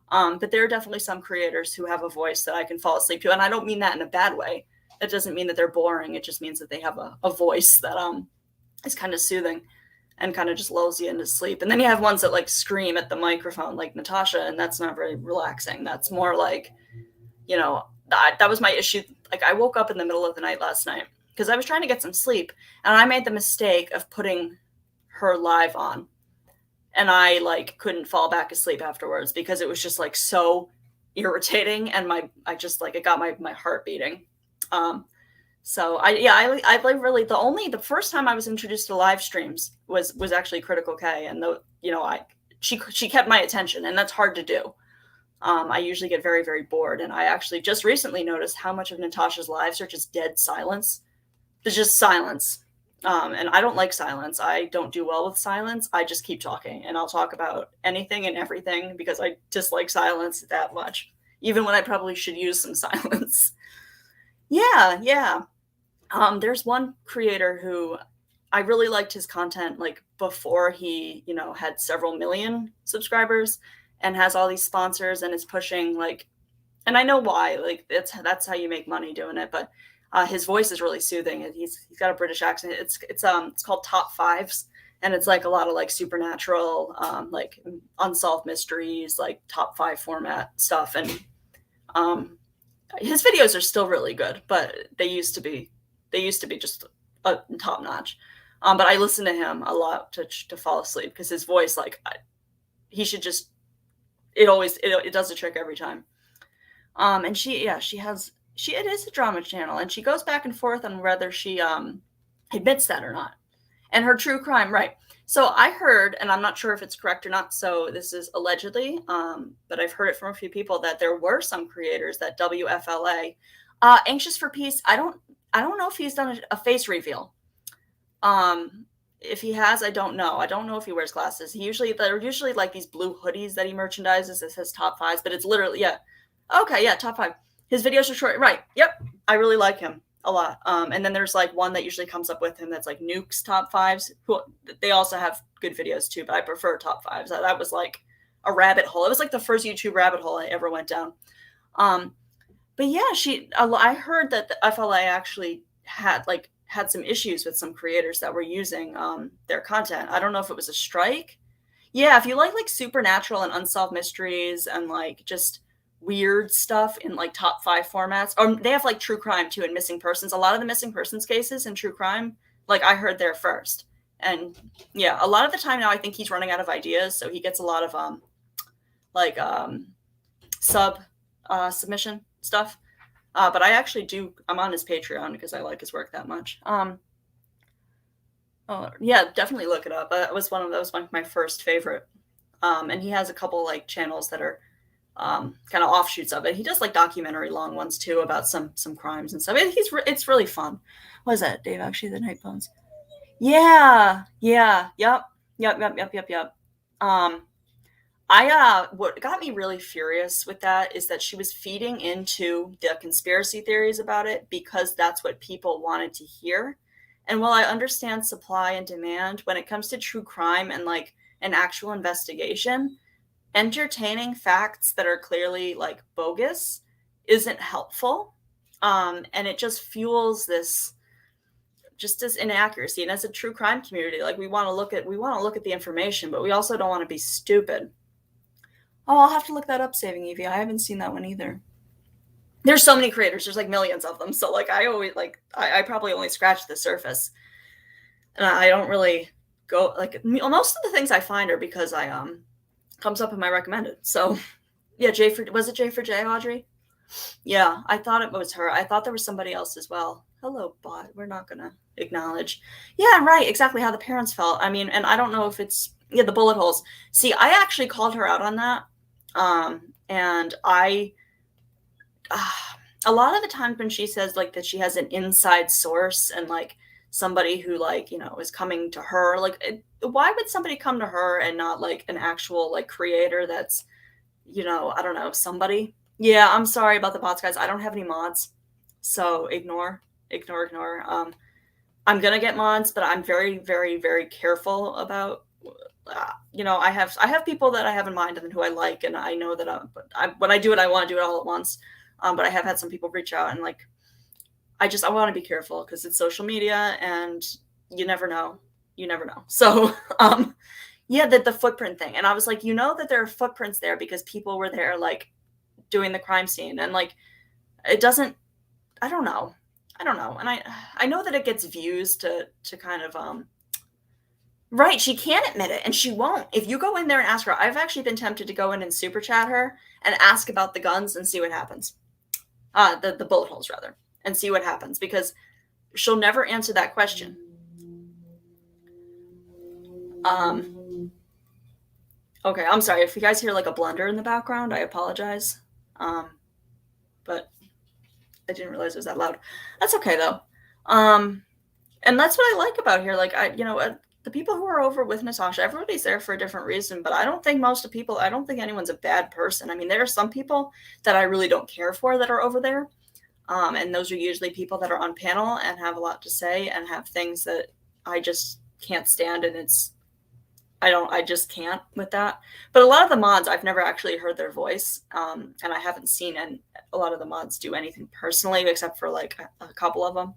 But there are definitely some creators who have a voice that I can fall asleep to, and I don't mean that in a bad way. That doesn't mean that they're boring. It just means that they have a voice that is kind of soothing and kind of just lulls you into sleep. And then you have ones that like scream at the microphone like Natasha, and that's not very relaxing. That's more like, that was my issue. Like I woke up in the middle of the night last night because I was trying to get some sleep, and I made the mistake of putting her live on, and I like couldn't fall back asleep afterwards because it was just like so irritating, and it got my heart beating. So I really the first time I was introduced to live streams was actually Critical K, and she kept my attention, and that's hard to do. I usually get very, very bored, and I actually just recently noticed how much of Natasha's lives are just dead silence. There's just silence. And I don't like silence. I don't do well with silence. I just keep talking, and I'll talk about anything and everything because I dislike silence that much, even when I probably should use some silence. Yeah, yeah. There's one creator who I really liked his content like before he, had several million subscribers and has all these sponsors and is pushing like, and I know why, like that's how you make money doing it, but his voice is really soothing, and he's got a British accent. It's called Top Fives, and it's like a lot of like supernatural, like unsolved mysteries, like top five format stuff, and his videos are still really good, but they used to be just top notch. But I listen to him a lot to fall asleep because his voice, like, he should just, it does the trick every time. And it is a drama channel, and she goes back and forth on whether she admits that or not. And her true crime, right? So I heard, and I'm not sure if it's correct or not. So this is allegedly, but I've heard it from a few people that there were some creators that WFLA, Anxious for Peace. I don't know if he's done a face reveal. If he has, I don't know. I don't know if he wears glasses. They're usually like these blue hoodies that he merchandises that says top fives, but it's literally, yeah. Okay, yeah, top five. His videos are short. Right. Yep. I really like him a lot. And then there's like one that usually comes up with him that's like Nuke's top fives. They also have good videos too, but I prefer top fives. That was like a rabbit hole. It was like the first YouTube rabbit hole I ever went down. But yeah, I heard that the FLA actually had some issues with some creators that were using their content. I don't know if it was a strike. Yeah, if you like supernatural and unsolved mysteries and like just weird stuff in like top five formats, or they have like true crime too and missing persons. A lot of the missing persons cases in true crime, like I heard there first. And yeah, a lot of the time now I think he's running out of ideas, so he gets a lot of submission stuff. But I'm on his Patreon because I like his work that much. Yeah, definitely look it up. That was my first favorite. And he has a couple like channels that are kind of offshoots of it. He does like documentary long ones too about some crimes and stuff. It's really fun. What is that, Dave? Actually, the night phones. Yeah, yeah, yep. What got me really furious with that is that she was feeding into the conspiracy theories about it because that's what people wanted to hear. And while I understand supply and demand, when it comes to true crime and like an actual investigation, entertaining facts that are clearly like bogus isn't helpful. And it just fuels this inaccuracy. And as a true crime community, like we want to look at the information, but we also don't want to be stupid. Oh, I'll have to look that up, Saving Evie. I haven't seen that one either. There's so many creators. There's like millions of them. So like I always like I probably only scratch the surface, and I don't really go like most of the things I find are because I comes up in my recommended. So yeah, was it J for J, Audrey? Yeah, I thought it was her. I thought there was somebody else as well. Hello, bot. We're not gonna acknowledge. Yeah, right. Exactly how the parents felt. I mean, and I don't know if it's yeah the bullet holes. See, I actually called her out on that, and I a lot of the times when she says like that she has an inside source and like somebody who like is coming to her like why would somebody come to her and not like an actual like creator that's I don't know somebody. Yeah, I'm sorry about the bots, guys. I don't have any mods, so ignore. I'm gonna get mods, but I'm very very very careful about I have people that I have in mind and who I like, and I know that when I do it I want to do it all at once. But I have had some people reach out and like, I want to be careful because it's social media and you never know. You never know. So, yeah, the footprint thing. And I was like, that there are footprints there because people were there like doing the crime scene and like, it doesn't, I don't know. And I know that it gets views to kind of, right. She can't admit it and she won't. If you go in there and ask her, I've actually been tempted to go in and super chat her and ask about the guns and see what happens. The bullet holes rather, and see what happens because she'll never answer that question. Okay, I'm sorry if you guys hear like a blender in the background. I apologize, but I didn't realize it was that loud. That's okay though, and that's what I like about here. Like the people who are over with Natasha, everybody's there for a different reason, but I don't think I don't think anyone's a bad person. I mean, there are some people that I really don't care for that are over there. And those are usually people that are on panel and have a lot to say and have things that I just can't stand. And I just can't with that. But a lot of the mods, I've never actually heard their voice. And I haven't seen a lot of the mods do anything personally, except for like a couple of them.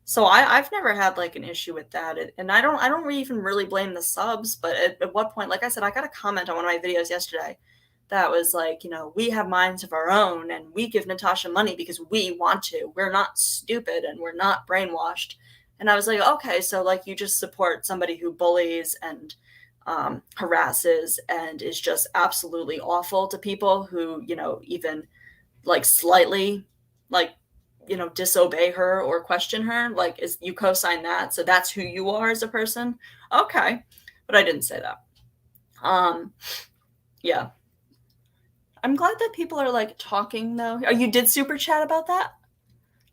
So I've never had like an issue with that. And I don't even really blame the subs, but at what point, like I said, I got a comment on one of my videos yesterday that was like, we have minds of our own and we give Natasha money because we want to. We're not stupid and we're not brainwashed. And I was like, okay, so like you just support somebody who bullies and harasses and is just absolutely awful to people who, even like slightly like disobey her or question her, like is you co-sign that, so that's who you are as a person. Okay, but I didn't say that. Yeah, I'm glad that people are like talking though. Oh, you did super chat about that?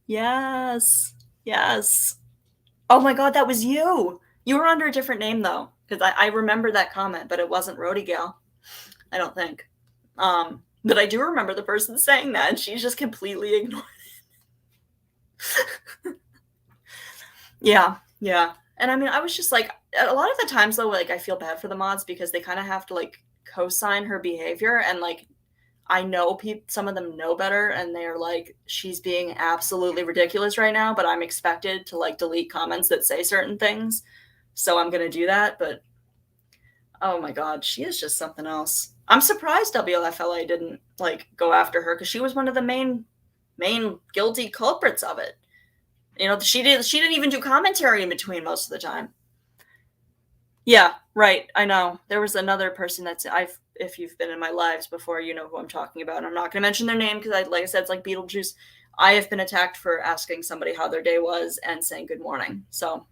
Yes, oh my god, that was you. You were under a different name though, because I remember that comment, but it wasn't Rody Gal, I don't think. But I do remember the person saying that and she's just completely ignored. Yeah. And I mean, I was just like, a lot of the times though, like I feel bad for the mods because they kind of have to like co-sign her behavior and like I know some of them know better and they're like, she's being absolutely ridiculous right now, but I'm expected to like delete comments that say certain things. So I'm going to do that. But oh my God, she is just something else. I'm surprised WFLA didn't like go after her because she was one of the main guilty culprits of it. She didn't even do commentary in between most of the time. Yeah, right. I know. There was another person if you've been in my lives before, you know who I'm talking about. I'm not going to mention their name because like I said, it's like Beetlejuice. I have been attacked for asking somebody how their day was and saying good morning. So,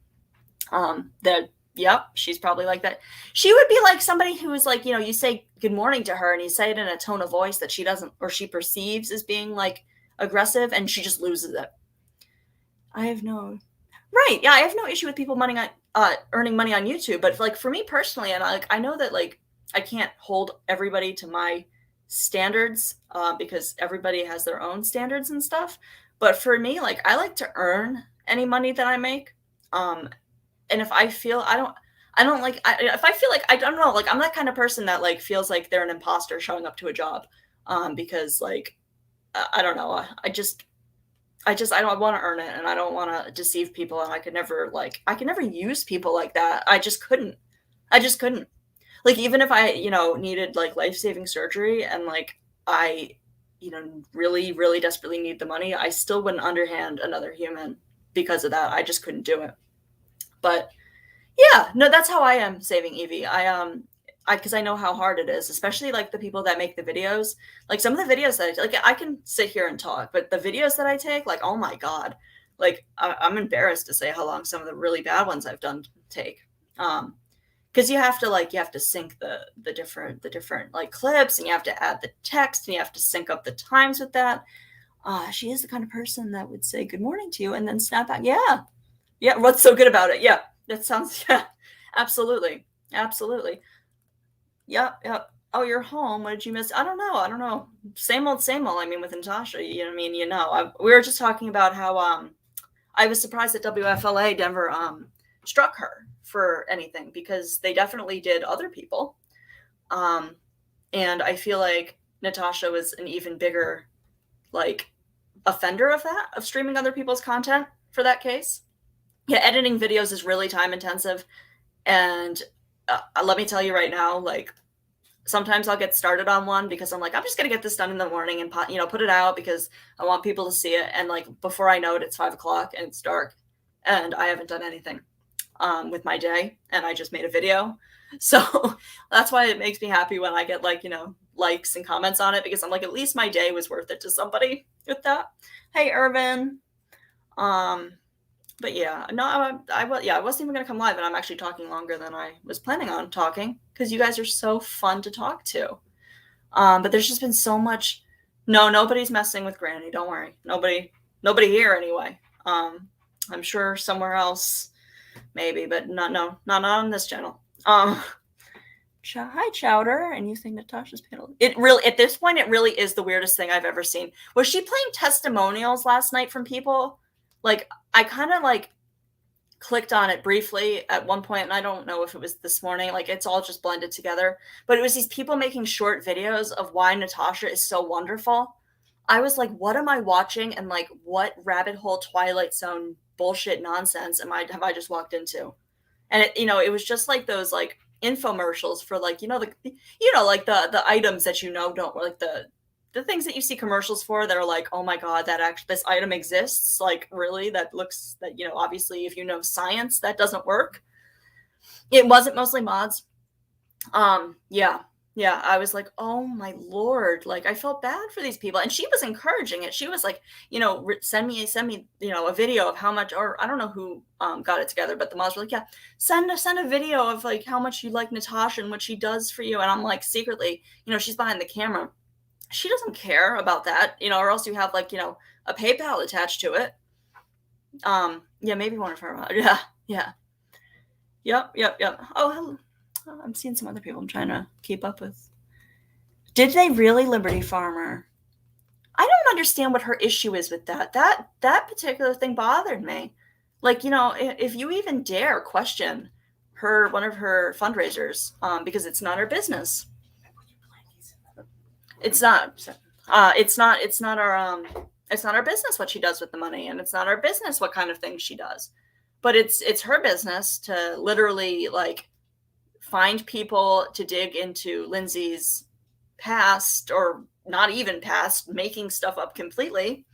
yep, she's probably like that. She would be like somebody who is like, you say good morning to her and you say it in a tone of voice that she doesn't, or she perceives as being like aggressive and she just loses it. I have no issue with people earning money on YouTube, but like for me personally, and I know that like I can't hold everybody to my standards because everybody has their own standards and stuff. But for me, like I like to earn any money that I make, and if I feel if I feel like I don't know, like I'm that kind of person that like feels like they're an imposter showing up to a job, because like I don't know, I don't want to earn it and I don't want to deceive people. And I could never use people like that. I just couldn't. Like, even if I, needed like life-saving surgery and like I, really, really desperately need the money, I still wouldn't underhand another human because of that. I just couldn't do it. But yeah, no, that's how I am saving Evie. Because I know how hard it is, especially like the people that make the videos. Like some of the videos that I can sit here and talk, but the videos that I take, like, oh my God, like I'm embarrassed to say how long some of the really bad ones I've done take. Because you have to sync the different like clips, and you have to add the text, and you have to sync up the times with that. She is the kind of person that would say good morning to you and then snap back. Yeah. Yeah. What's so good about it? Yeah. That sounds, yeah, absolutely. Absolutely. Yep. Yep. Oh, you're home. What did you miss? I don't know. Same old, same old. I mean, with Natasha, you know what I mean? We were just talking about how, I was surprised that WFLA Denver, struck her for anything, because they definitely did other people. And I feel like Natasha was an even bigger, like, offender of that, of streaming other people's content for that case. Yeah, editing videos is really time intensive. And let me tell you right now, like, sometimes I'll get started on one because I'm like, I'm just going to get this done in the morning and put it out because I want people to see it. And like, before I know it, it's 5 o'clock and it's dark and I haven't done anything with my day, and I just made a video. So that's why it makes me happy when I get likes and comments on it, because I'm like, at least my day was worth it to somebody with that. Hey, Irvin. But yeah, no, I wasn't even gonna come live, and I'm actually talking longer than I was planning on talking because you guys are so fun to talk to. But there's just been so much. No, nobody's messing with Granny. Don't worry, nobody here anyway. I'm sure somewhere else, maybe, but not on this channel. Hi, Chowder, and you think Natasha's panel? It really, at this point, it really is the weirdest thing I've ever seen. Was she playing testimonials last night from people? Like, I kind of like clicked on it briefly at one point, and I don't know if it was this morning. Like, it's all just blended together. But it was these people making short videos of why Natasha is so wonderful. I was like, what am I watching? And like, what rabbit hole Twilight Zone bullshit nonsense have I just walked into? And it was just like those like infomercials for like, like the items that don't, like the things that you see commercials for that are like, oh my God, this item exists. Like, really? That looks, that, obviously if you know science, that doesn't work. It wasn't mostly mods. Yeah. I was like, oh my Lord. Like, I felt bad for these people. And she was encouraging it. She was like, send me, a video of how much, or I don't know who got it together, but the mods were like, yeah, send a video of like how much you like Natasha and what she does for you. And I'm like, secretly, she's behind the camera. She doesn't care about that, or else you have like, a PayPal attached to it. Yeah, maybe one of her. Yeah. Yep. Oh, hello. I'm seeing some other people I'm trying to keep up with. Did they really Liberty Farmer? I don't understand what her issue is with that. That particular thing bothered me. Like, if you even dare question one of her fundraisers, because it's not her business. It's not our business what she does with the money, and it's not our business what kind of things she does. But it's her business to literally like find people to dig into Lindsay's past, or not even past, making stuff up completely,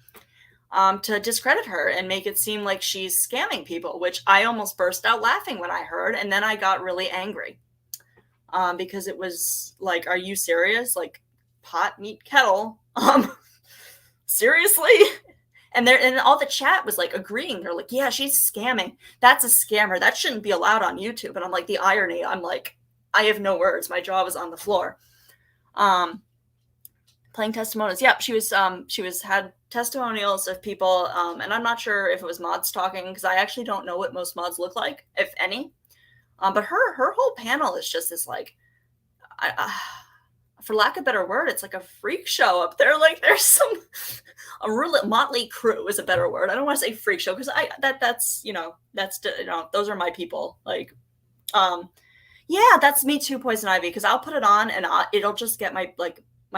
to discredit her and make it seem like she's scamming people, which I almost burst out laughing when I heard. And then I got really angry because it was like, are you serious? Like, pot, meat, kettle. Seriously? And all the chat was like agreeing. They're like, yeah, she's scamming. That's a scammer. That shouldn't be allowed on YouTube. And I'm like, the irony. I'm like, I have no words. My jaw was on the floor. Playing testimonials. Yep, she had testimonials of people, and I'm not sure if it was mods talking, because I actually don't know what most mods look like, if any. But her whole panel is just this like, for lack of a better word, it's like a freak show up there. Like, there's a really motley crew is a better word. I don't want to say freak show, because those are my people. Like, yeah, that's me too, Poison Ivy, because I'll put it on and it'll just get my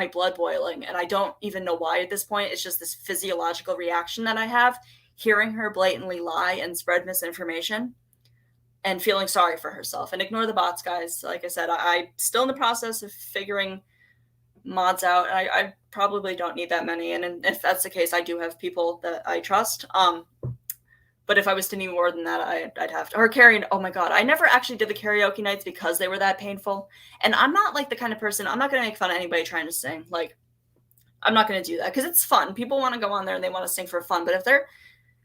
blood boiling, and I don't even know why at this point. It's just this physiological reaction that I have, hearing her blatantly lie and spread misinformation and feeling sorry for herself. And ignore the bots, guys. Like I said, I'm still in the process of figuring mods out. I probably don't need that many. And if that's the case, I do have people that I trust. But if I was to need more than that, I'd have to. Or carrying, oh my God, I never actually did the karaoke nights because they were that painful. And I'm not like the kind of person, I'm not going to make fun of anybody trying to sing. Like, I'm not going to do that because it's fun. People want to go on there and they want to sing for fun. But if they're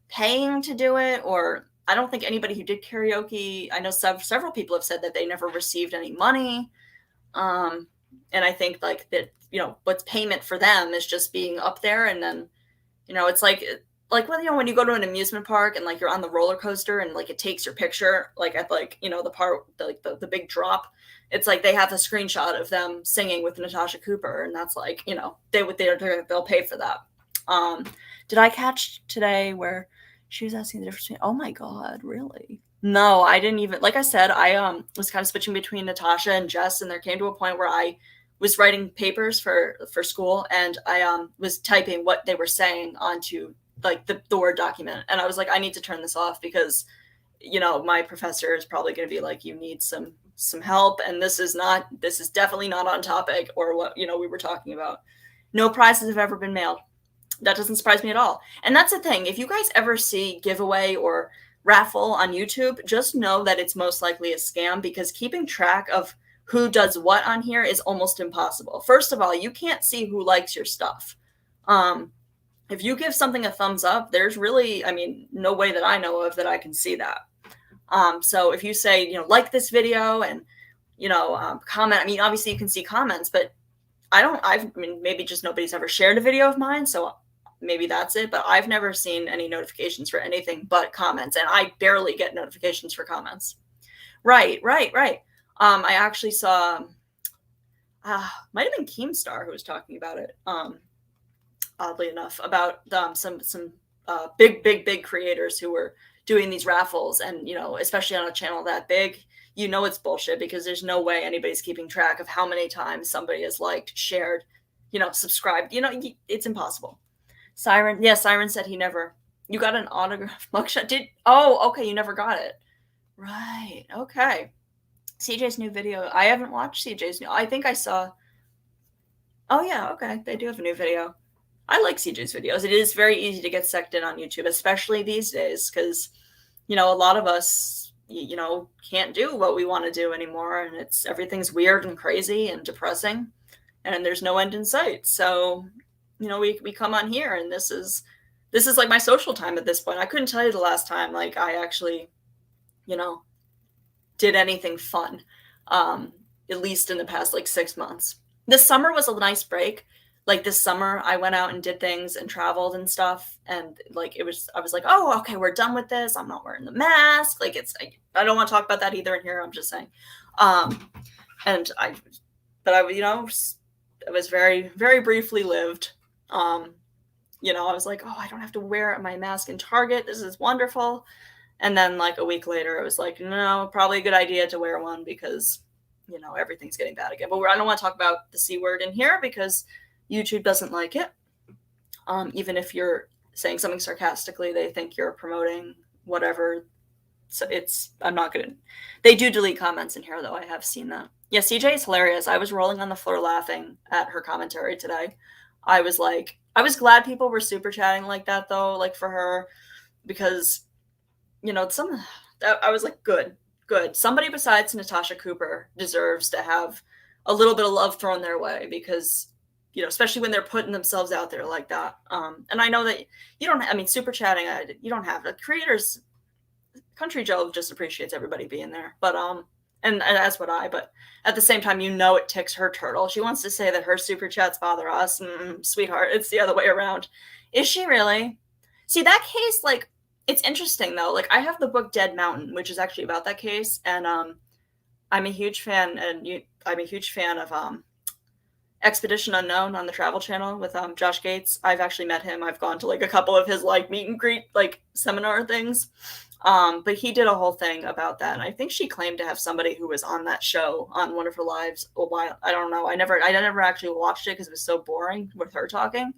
paying to do it, or I don't think anybody who did karaoke, I know several people have said that they never received any money. And I think like that, what's payment for them is just being up there. And then, it's like when, when you go to an amusement park and like you're on the roller coaster and like it takes your picture, like at like, the part, like the big drop, it's like they have a screenshot of them singing with Natasha Cooper. And that's like, they'll pay for that. Did I catch today where she was asking the difference between, oh my God, really? No, I didn't even, like I said, I was kind of switching between Natasha and Jess, and there came to a point where I was writing papers for school, and I was typing what they were saying onto like the Word document. And I was like, I need to turn this off because, my professor is probably going to be like, you need some help. And this is definitely not on topic or what, we were talking about. No prizes have ever been mailed. That doesn't surprise me at all. And that's the thing. If you guys ever see giveaway or raffle on YouTube, just know that it's most likely a scam, because keeping track of who does what on here is almost impossible. First of all, you can't see who likes your stuff. If you give something a thumbs up, there's really, no way that I know of that I can see that. So if you say, like this video and, comment, obviously you can see comments, but maybe just nobody's ever shared a video of mine. So maybe that's it, but I've never seen any notifications for anything but comments, and I barely get notifications for comments. Right. I actually saw, might have been Keemstar who was talking about it. Oddly enough, about some big creators who were doing these raffles, and especially on a channel that big, it's bullshit, because there's no way anybody's keeping track of how many times somebody has liked, shared, subscribed. It's impossible. Siren said he never. You got an autograph mugshot? Okay, you never got it. Right. Okay. CJ's new video. I haven't watched CJ's new. I think I saw. Oh yeah. Okay. They do have a new video. I like CJ's videos. It is very easy to get sucked in on YouTube, especially these days, because, a lot of us, can't do what we want to do anymore. And everything's weird and crazy and depressing, and there's no end in sight. So, we come on here, and this is like my social time at this point. I couldn't tell you the last time, like, I actually, did anything fun, at least in the past, like 6 months. This summer was a nice break. Like this summer, I went out and did things and traveled and stuff. And like, I was like, oh, okay, we're done with this. I'm not wearing the mask. Like I don't want to talk about that either in here. I'm just saying. It was very, very briefly lived. I was like, oh, I don't have to wear my mask in Target. This is wonderful. And then like a week later, it was like, no, probably a good idea to wear one because, everything's getting bad again. But I don't want to talk about the C word in here because YouTube doesn't like it. Even if you're saying something sarcastically, they think you're promoting whatever. So I'm not going to. They do delete comments in here, though. I have seen that. Yeah, CJ is hilarious. I was rolling on the floor laughing at her commentary today. I was glad people were super chatting like that, though, like for her, because, I was like, good. Somebody besides Natasha Cooper deserves to have a little bit of love thrown their way, because, especially when they're putting themselves out there like that. And I know that you don't, super chatting, you don't have the creators. Country Joe just appreciates everybody being there. But, and as would I, but at the same time, it ticks her turtle. She wants to say that her super chats bother us. Sweetheart, it's the other way around. Is she really? See, that case, like, it's interesting though. Like, I have the book Dead Mountain, which is actually about that case. And, I'm a huge fan, I'm a huge fan of, Expedition Unknown on the Travel Channel with Josh Gates. I've actually met him. I've gone to like a couple of his like meet and greet like seminar things. But he did a whole thing about that. And I think she claimed to have somebody who was on that show on one of her lives a while. I don't know. I never actually watched it because it was so boring with her talking.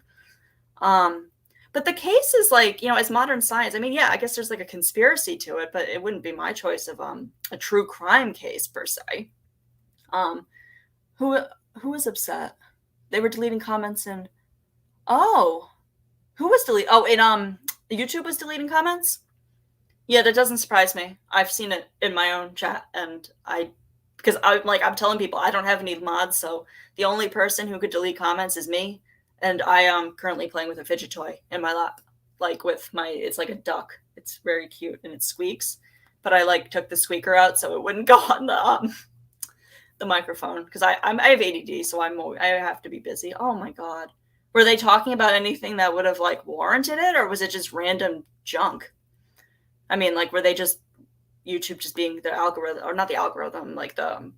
But the case is like, as modern science, I guess there's like a conspiracy to it, but it wouldn't be my choice of a true crime case per se. Who was upset? They were deleting comments and oh, who was deleting? Oh, and YouTube was deleting comments. Yeah, that doesn't surprise me. I've seen it in my own chat, and because I'm telling people I don't have any mods, so the only person who could delete comments is me, and I am currently playing with a fidget toy in my lap, like with it's like a duck. It's very cute and it squeaks, but I like took the squeaker out so it wouldn't go on the microphone because I have ADD, so I have to be busy. Oh my god, were they talking about anything that would have like warranted it, or was it just random junk? I mean, like, were they just YouTube just being the algorithm, or not the algorithm, like the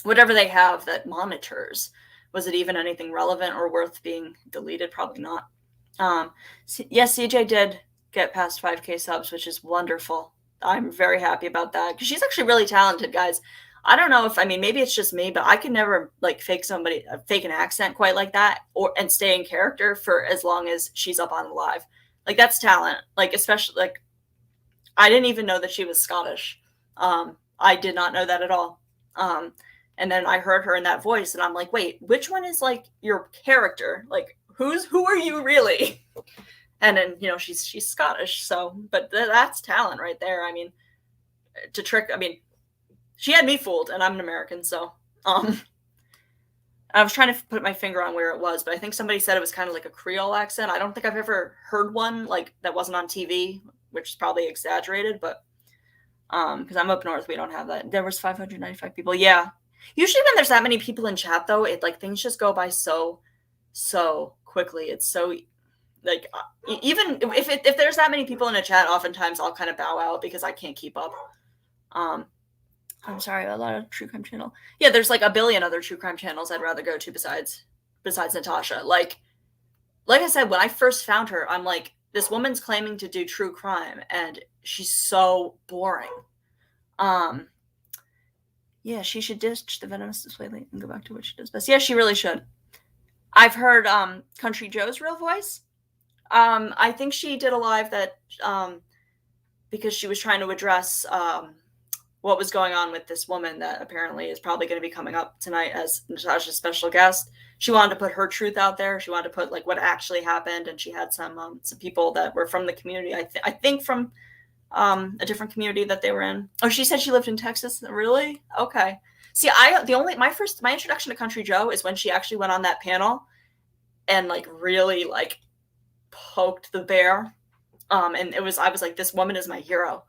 whatever they have that monitors? Was it even anything relevant or worth being deleted? Probably not. Yes, CJ did get past 5K subs, which is wonderful. I'm very happy about that because she's actually really talented, guys. I don't know if, I mean, maybe it's just me, but I can never like fake an accent quite like that and stay in character for as long as she's up on live. Like, that's talent. Like, especially like, I didn't even know that she was Scottish. I did not know that at all. And then I heard her in that voice and I'm like, wait, which one is like your character? Like, who are you really? And then, you know, she's Scottish. So, but that's talent right there. I mean, she had me fooled and I'm an American. So, I was trying to put my finger on where it was, but I think somebody said it was kind of like a Creole accent. I don't think I've ever heard one like that wasn't on TV, which is probably exaggerated, but because I'm up north, we don't have that. There was 595 people. Yeah. Usually when there's that many people in chat though, it like things just go by so quickly. It's so like even if there's that many people in a chat, oftentimes I'll kind of bow out because I can't keep up. I'm sorry, a lot of true crime channel. Yeah, there's like a billion other true crime channels I'd rather go to besides Natasha. Like I said, when I first found her, I'm like, this woman's claiming to do true crime and she's so boring. Yeah, she should ditch the venomous display and go back to what she does best. Yeah, she really should. I've heard Country Joe's real voice. I think she did a live that because she was trying to address what was going on with this woman that apparently is probably going to be coming up tonight as Natasha's special guest. She wanted to put her truth out there. She wanted to put like what actually happened, and she had some people that were from the community. I think from a different community that they were in. Oh, she said she lived in Texas. Really? Okay. See, my introduction to Country Joe is when she actually went on that panel and like really like poked the bear. And I was like, this woman is my hero.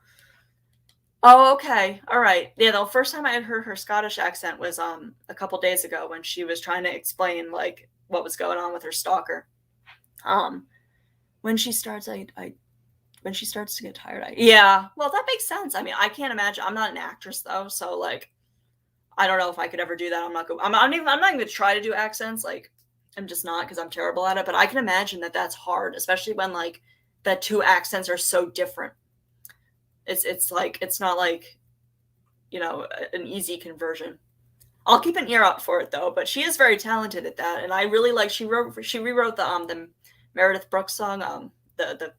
Oh, okay. All right. Yeah, the first time I had heard her Scottish accent was a couple days ago when she was trying to explain like what was going on with her stalker. When she starts when she starts to get tired, yeah. Well, that makes sense. I mean, I can't imagine. I'm not an actress though, so like I don't know if I could ever do that. I'm not even going to try to do accents. Like I'm just not, because I'm terrible at it, but I can imagine that that's hard, especially when like the two accents are so different. It's like, it's not like, you know, an easy conversion. I'll keep an ear out for it though, but she is very talented at that. And I really like, she rewrote the Meredith Brooks song, the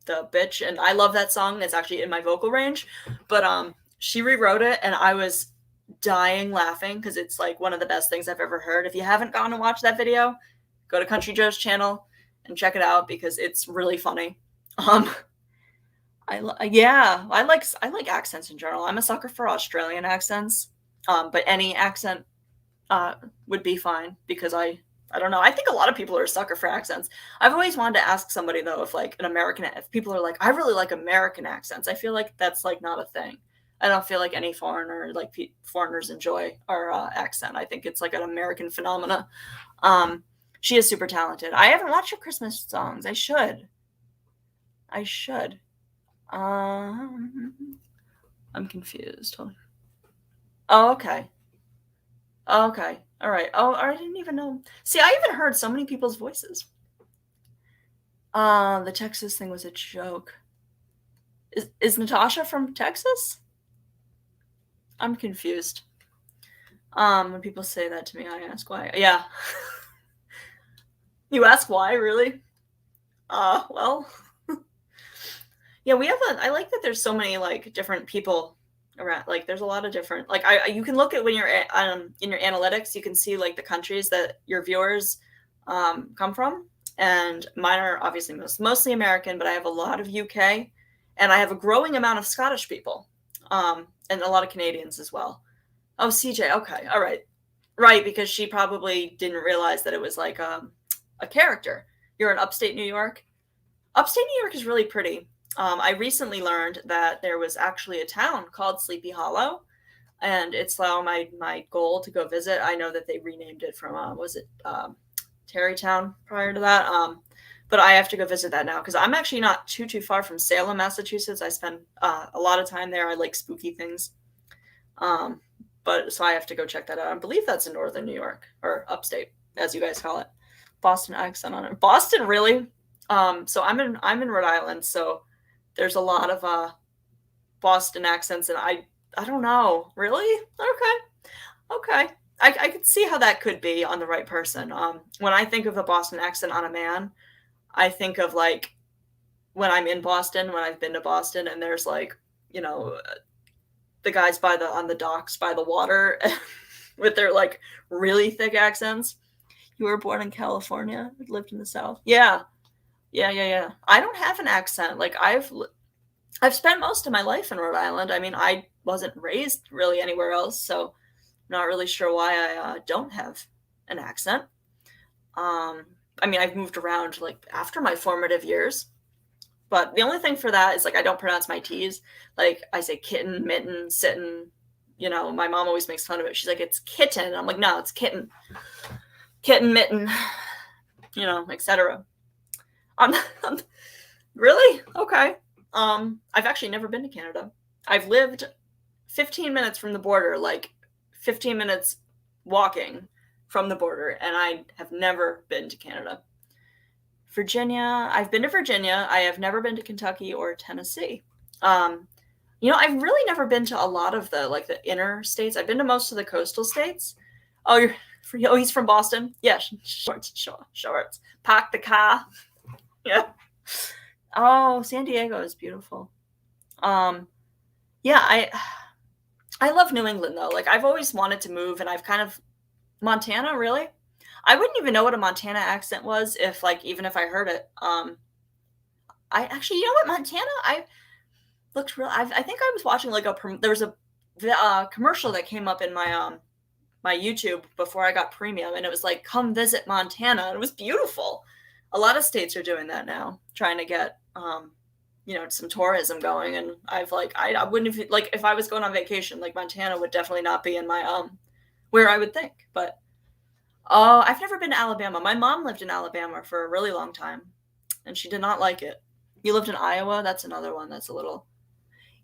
bitch. And I love that song. It's actually in my vocal range, but she rewrote it and I was dying laughing because it's like one of the best things I've ever heard. If you haven't gone and watched that video, go to Country Joe's channel and check it out because it's really funny. I like accents in general. I'm a sucker for Australian accents, but any accent would be fine because I don't know. I think a lot of people are a sucker for accents. I've always wanted to ask somebody though if people are like, I really like American accents. I feel like that's like not a thing. I don't feel like any foreigners enjoy our accent. I think it's like an American phenomena. She is super talented. I haven't watched her Christmas songs. I should. I'm confused. Oh, okay. Okay. All right. Oh, I didn't even know. See, I even heard so many people's voices. The Texas thing was a joke. Is Natasha from Texas? I'm confused. When people say that to me, I ask why. Yeah. You ask why, really? Well. Yeah, I like that there's so many like different people around, like, there's a lot of different, like, you can look at when you're in your analytics, you can see like the countries that your viewers come from, and mine are obviously mostly American, but I have a lot of UK, and I have a growing amount of Scottish people, and a lot of Canadians as well. Oh, CJ, okay, all right, right, because she probably didn't realize that it was like a character. You're in upstate New York. Upstate New York is really pretty. I recently learned that there was actually a town called Sleepy Hollow, and it's now my goal to go visit. I know that they renamed it from was it Tarrytown prior to that, but I have to go visit that now because I'm actually not too far from Salem, Massachusetts. I spend a lot of time there. I like spooky things, but so I have to go check that out. I believe that's in northern New York or upstate, as you guys call it. Boston accent on it. Boston, really? So I'm in Rhode Island, so there's a lot of Boston accents, and I don't know, really. Okay. I could see how that could be on the right person. When I think of a Boston accent on a man, I think of like when I'm in Boston, when I've been to Boston, and there's like, you know, the guys on the docks by the water with their like really thick accents. You were born in California, lived in the South. Yeah. I don't have an accent. Like I've spent most of my life in Rhode Island. I mean, I wasn't raised really anywhere else, so not really sure why I don't have an accent. I mean, I've moved around like after my formative years, but the only thing for that is like I don't pronounce my T's. Like I say kitten, mitten, sitten. You know, my mom always makes fun of it. She's like, it's kitten. I'm like, no, it's kitten. Kitten, mitten, you know, etc. I'm really? Okay. I've actually never been to Canada. I've lived 15 minutes from the border, like 15 minutes walking from the border, and I have never been to Canada. Virginia, I've been to Virginia. I have never been to Kentucky or Tennessee. You know, I've really never been to a lot of the inner states. I've been to most of the coastal states. Oh, he's from Boston? Yeah, shorts. Park the car. Yeah. Oh, San Diego is beautiful. Yeah, I love New England though. Like I've always wanted to move, and I've kind of Montana, really? I wouldn't even know what a Montana accent was if even if I heard it. I actually, you know what, Montana? I looked real. I think I was watching there was a commercial that came up in my YouTube before I got premium, and it was like, come visit Montana, and it was beautiful. A lot of states are doing that now, trying to get you know, some tourism going, and I wouldn't have, like, if I was going on vacation, like Montana would definitely not be in my where I would think. But I've never been to Alabama. My mom lived in Alabama for a really long time, and she did not like it. You lived in Iowa? That's another one that's a little.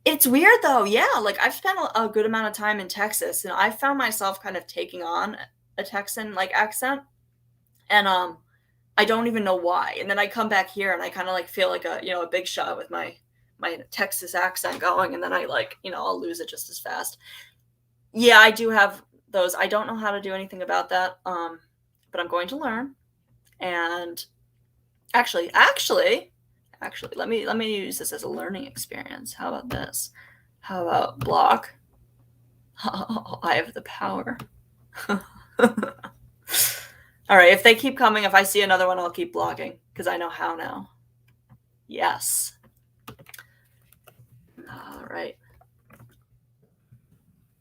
It's weird though. Yeah, like I've spent a good amount of time in Texas, and I found myself kind of taking on a Texan like accent, and I don't even know why. And then I come back here and I kind of like feel like a big shot with my Texas accent going, and then I I'll lose it just as fast. Yeah, I do have those. I don't know how to do anything about that. But I'm going to learn. And actually, let me use this as a learning experience. How about this? How about block? Oh, I have the power. All right, if they keep coming, if I see another one, I'll keep blocking because I know how now. Yes. All right.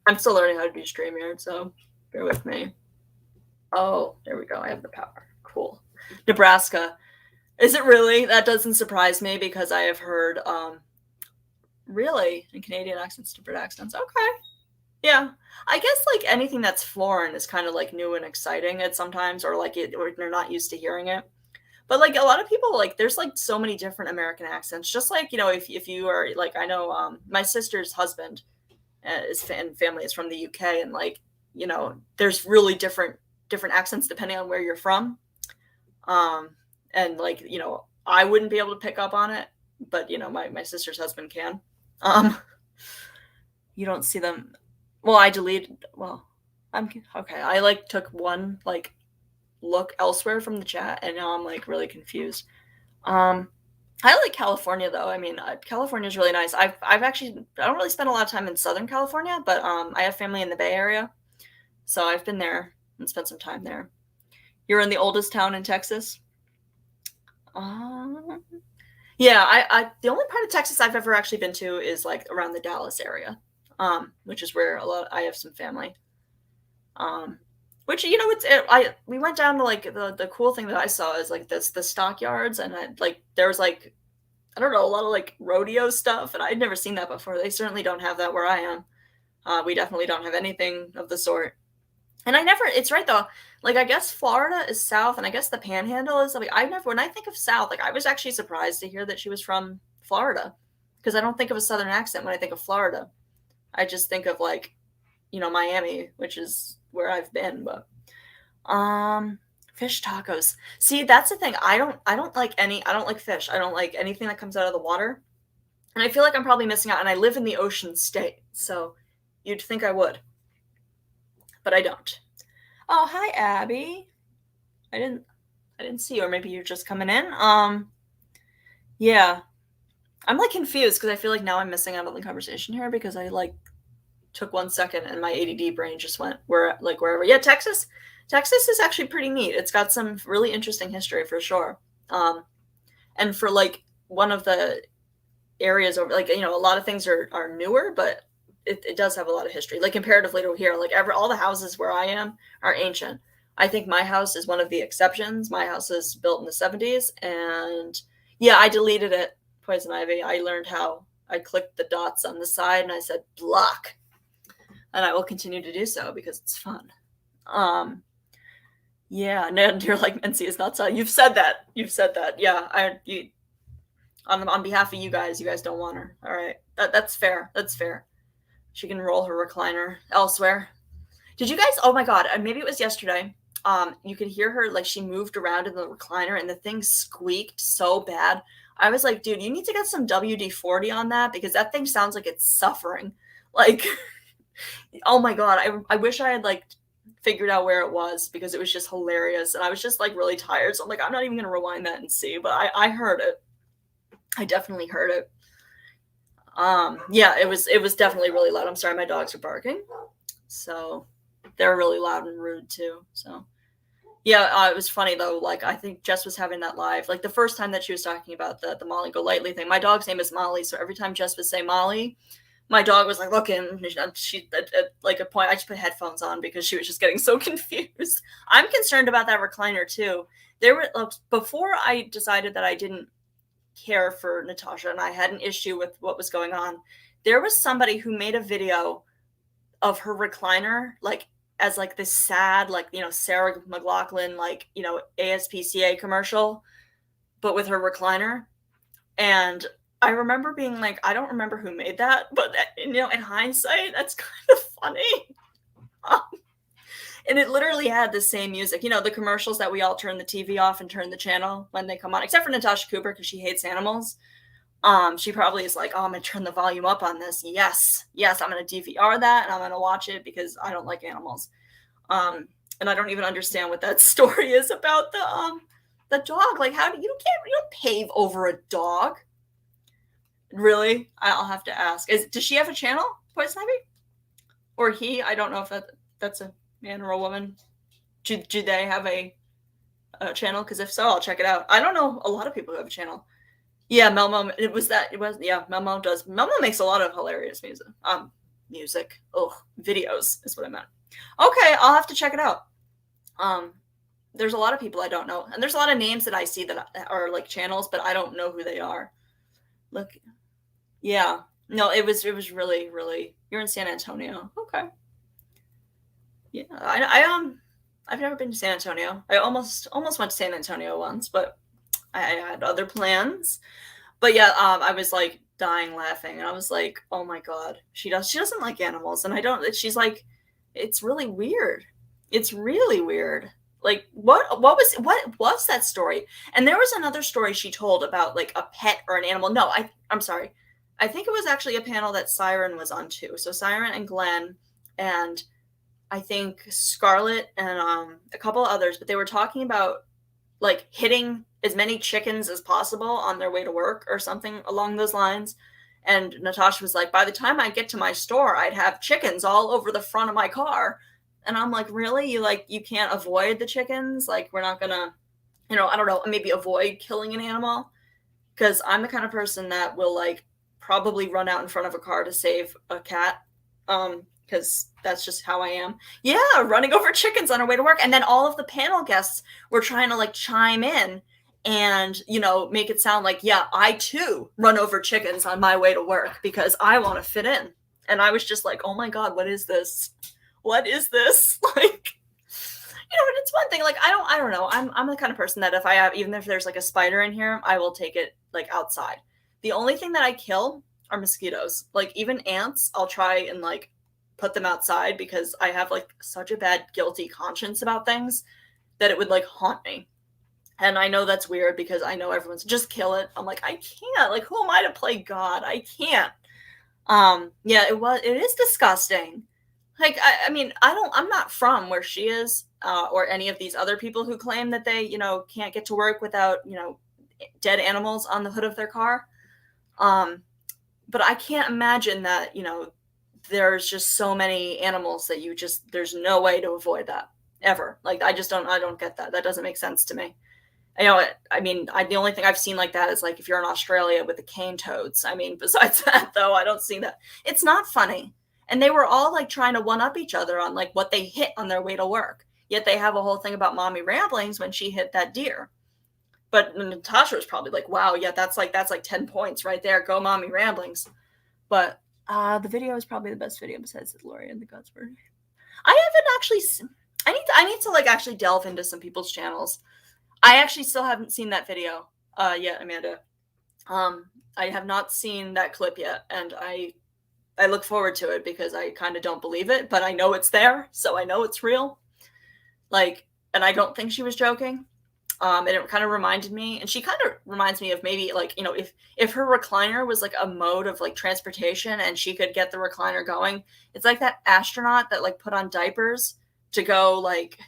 I'm still learning how to do StreamYard, so bear with me. Oh, there we go. I have the power. Cool. Nebraska. Is it really? That doesn't surprise me because I have heard really in Canadian accents, different accents. Okay. Yeah. I guess like anything that's foreign is kind of like new and exciting at sometimes, or they're not used to hearing it. But like a lot of people, like there's like so many different American accents. Just like, you know, if you are like, I know my sister's husband and family is from the UK, and like, you know, there's really different accents depending on where you're from. And like, you know, I wouldn't be able to pick up on it, but you know, my sister's husband can. You don't see them. Well, I deleted. Well, I'm okay. I like took one like look elsewhere from the chat, and now I'm like really confused. I like California though. I mean, California is really nice. I've actually I don't really spend a lot of time in Southern California, but I have family in the Bay Area, so I've been there and spent some time there. You're in the oldest town in Texas. Um, yeah, I the only part of Texas I've ever actually been to is like around the Dallas area, which is where a lot I have some family. Um, which I we went down to like the cool thing that I saw is like this the stockyards and like there was like I don't know a lot of like rodeo stuff and I'd never seen that before. They certainly don't have that where I am. We definitely don't have anything of the sort. And I never it's right though. Like I guess Florida is south and I guess the panhandle is like I never when I think of south, like I was actually surprised to hear that she was from Florida because I don't think of a southern accent when I think of Florida. I just think of like, Miami, which is where I've been, but fish tacos. See, that's the thing. I don't like fish. I don't like anything that comes out of the water. And I feel like I'm probably missing out and I live in the ocean state. So you'd think I would, but I don't. Oh, hi Abby. I didn't I didn't see you or maybe you're just coming in. Yeah. I'm like confused because I feel like now I'm missing out on the conversation here because I like took 1 second and my ADD brain just went wherever. Yeah, Texas. Texas is actually pretty neat. It's got some really interesting history for sure. And for like one of the areas over, like a lot of things are newer, but it does have a lot of history. Like comparatively to here, like all the houses where I am are ancient. I think my house is one of the exceptions. My house is built in the 70s, and yeah, I deleted it. Poison ivy. I learned how. I clicked the dots on the side and I said block, and I will continue to do so because it's fun. Yeah, no, you're like Mincy is not so. You've said that. You've said that. Yeah, on behalf of you guys don't want her. All right, that's fair. That's fair. She can roll her recliner elsewhere. Did you guys? Oh my god, maybe it was yesterday. You could hear her like she moved around in the recliner and the thing squeaked so bad. I was like, dude, you need to get some WD-40 on that because that thing sounds like it's suffering. Like, oh my god, I wish I had like figured out where it was because it was just hilarious and I was just like really tired. So I'm like, I'm not even gonna rewind that and see, but I heard it. I definitely heard it. Yeah, it was definitely really loud. I'm sorry, my dogs are barking. So they're really loud and rude too. So yeah, it was funny though. Like I think Jess was having that live. Like the first time that she was talking about the Molly Golightly thing. My dog's name is Molly, so every time Jess would say Molly, my dog was like looking. She at like a point, I just put headphones on because she was just getting so confused. I'm concerned about that recliner too. There were before I decided that I didn't care for Natasha and I had an issue with what was going on. There was somebody who made a video of her recliner, like as like this sad, like Sarah McLachlan, like ASPCA commercial, but with her recliner. And I remember being like, I don't remember who made that, but in hindsight, that's kind of funny. And it literally had the same music, the commercials that we all turn the TV off and turn the channel when they come on, except for Natasha Cooper because she hates animals. She probably is like, oh, I'm gonna turn the volume up on this. Yes, I'm gonna DVR that and I'm gonna watch it because I don't like animals. And I don't even understand what that story is about the dog. Like, how do you don't pave over a dog? Really? I'll have to ask. Does she have a channel, Poison Ivy? Or he? I don't know if that's a man or a woman. Do they have a channel? Because if so, I'll check it out. I don't know a lot of people who have a channel. Yeah, Melmo. Melmo does. Melmo makes a lot of hilarious music. Videos is what I meant. Okay, I'll have to check it out. There's a lot of people I don't know, and there's a lot of names that I see that are like channels, but I don't know who they are. Look, yeah, no, it was really, really. You're in San Antonio, okay? Yeah, I've never been to San Antonio. I almost went to San Antonio once, but I had other plans. But yeah, I was like dying laughing, and I was like, oh my god, she doesn't like animals, and I don't. She's like, it's really weird. It's really weird. Like what was that story? And there was another story she told about like a pet or an animal. No, I'm sorry. I think it was actually a panel that Siren was on too. So Siren and Glenn and I think Scarlett and a couple others, but they were talking about like hitting as many chickens as possible on their way to work or something along those lines. And Natasha was like, by the time I get to my store, I'd have chickens all over the front of my car. And I'm like, really? You can't avoid the chickens? Like, we're not gonna, I don't know, maybe avoid killing an animal? Because I'm the kind of person that will like probably run out in front of a car to save a cat. Because that's just how I am. Yeah, running over chickens on our way to work. And then all of the panel guests were trying to like chime in and, make it sound like, yeah, I too run over chickens on my way to work because I want to fit in. And I was just like, oh my God, what is this? What is this? Like, and it's one thing, like, I don't know. I'm the kind of person that even if there's like a spider in here, I will take it like outside. The only thing that I kill are mosquitoes. Like, even ants, I'll try and like put them outside because I have like such a bad guilty conscience about things that it would like haunt me. And I know that's weird because I know everyone's just kill it. I'm like, I can't. Like, who am I to play God? I can't. Yeah, it is disgusting. Like, I mean, I'm not from where she is, or any of these other people who claim that they, can't get to work without, dead animals on the hood of their car. But I can't imagine that, there's just so many animals that there's no way to avoid that ever. Like, I don't get that. That doesn't make sense to me. I mean, the only thing I've seen like that is like if you're in Australia with the cane toads. I mean, besides that, though, I don't see that. It's not funny. And they were all like trying to one up each other on like what they hit on their way to work. Yet they have a whole thing about mommy ramblings when she hit that deer. But Natasha was probably like, wow, yeah, that's like 10 points right there. Go mommy ramblings. But the video is probably the best video besides the Lori and the Godsword. I haven't actually. I need to like actually delve into some people's channels. I actually still haven't seen that video yet, Amanda. I have not seen that clip yet, and I look forward to it because I kind of don't believe it, but I know it's there, so I know it's real. Like, and I don't think she was joking. And it kind of reminded me, and she kind of reminds me of maybe like, if her recliner was like a mode of like transportation and she could get the recliner going, it's like that astronaut that like put on diapers to go like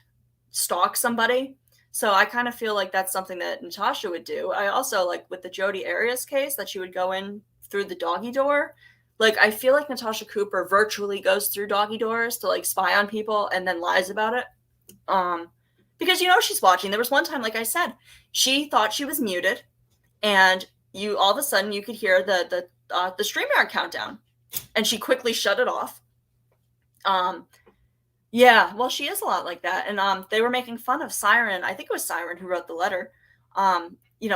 stalk somebody. So I kind of feel like that's something that Natasha would do. I also like with the Jodi Arias case that she would go in through the doggy door. Like, I feel like Natasha Cooper virtually goes through doggy doors to like spy on people and then lies about it. Because she's watching. There was one time, like I said, she thought she was muted, and all of a sudden you could hear the StreamYard countdown, and she quickly shut it off. Yeah, well, she is a lot like that, and they were making fun of Siren. I think it was Siren who wrote the letter.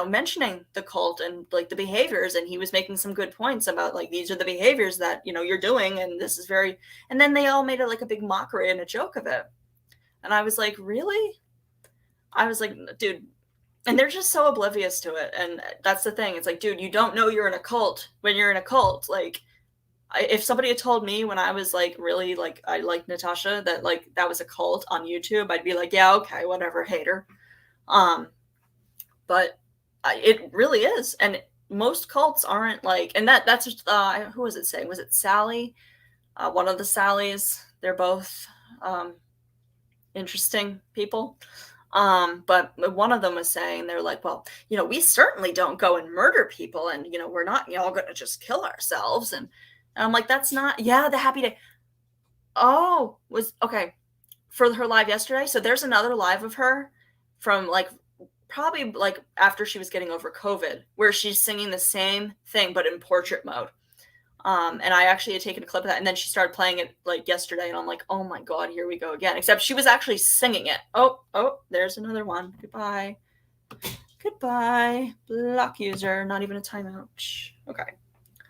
Mentioning the cult and like the behaviors, and he was making some good points about like these are the behaviors that you're doing, and this is very. And then they all made it like a big mockery and a joke of it, and I was like, really? I was like, dude, and they're just so oblivious to it, and that's the thing. It's like, dude, you don't know you're in a cult when you're in a cult. Like, if somebody had told me when I was like really like I like Natasha that like that was a cult on YouTube, I'd be like, yeah, okay, whatever, hater. But it really is, and most cults aren't like, and that's who was it saying? Was it Sally? One of the Sallys. They're both interesting people. But one of them was saying, they're like, well, we certainly don't go and murder people, and we're not all going to just kill ourselves. And I'm like, that's not, the happy day. Oh, was okay for her live yesterday. So there's another live of her from like probably like after she was getting over COVID, where she's singing the same thing but in portrait mode. And I actually had taken a clip of that, and then she started playing it like yesterday, and I'm like, oh my God, here we go again. Except she was actually singing it. Oh, there's another one. Goodbye. Block user. Not even a timeout. Okay.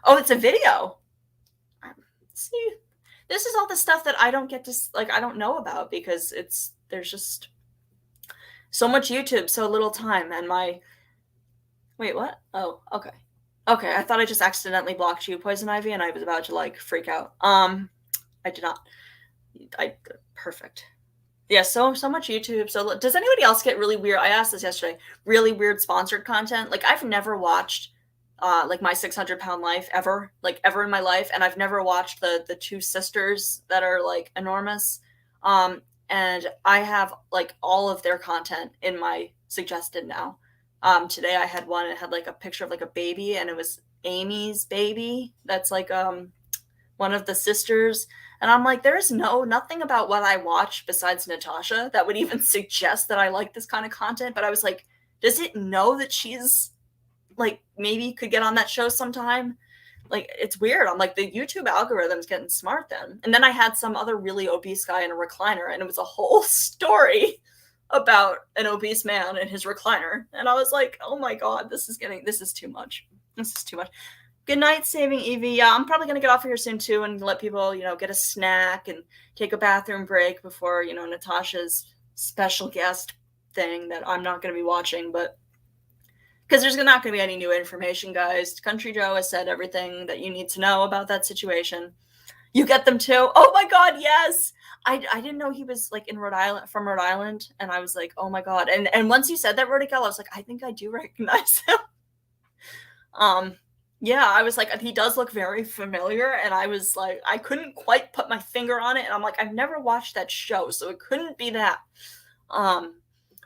Oh, it's a video. See, this is all the stuff that I don't get to like. I don't know about because there's just so much YouTube, so little time, and wait, what? Oh, okay. Okay, I thought I just accidentally blocked you, Poison Ivy, and I was about to like freak out. I did not. Perfect. Yeah, so much YouTube. So does anybody else get really weird? I asked this yesterday. Really weird sponsored content. Like, I've never watched like My 600-Pound Life ever in my life, and I've never watched the two sisters that are like enormous. And I have like all of their content in my suggested now. Today I had one, it had like a picture of like a baby, and it was Amy's baby. That's like one of the sisters. And I'm like, there's nothing about what I watch besides Natasha that would even suggest that I like this kind of content. But I was like, does it know that she's like maybe could get on that show sometime? Like, it's weird. I'm like, the YouTube algorithm's getting smart then. And then I had some other really obese guy in a recliner, and it was a whole story about an obese man in his recliner. And I was like, oh my God, this is too much. This is too much. Good night, Saving Evie. Yeah, I'm probably going to get off of here soon too and let people, get a snack and take a bathroom break before, Natasha's special guest thing that I'm not going to be watching, but because there's not going to be any new information, guys. Country Joe has said everything that you need to know about that situation. You get them too. Oh my God, yes. I didn't know he was like from Rhode Island, and I was like, oh my God. And once you said that, Rodical, I was like, I think I do recognize him. Yeah, I was like, he does look very familiar, and I was like, I couldn't quite put my finger on it, and I'm like, I've never watched that show, so it couldn't be that.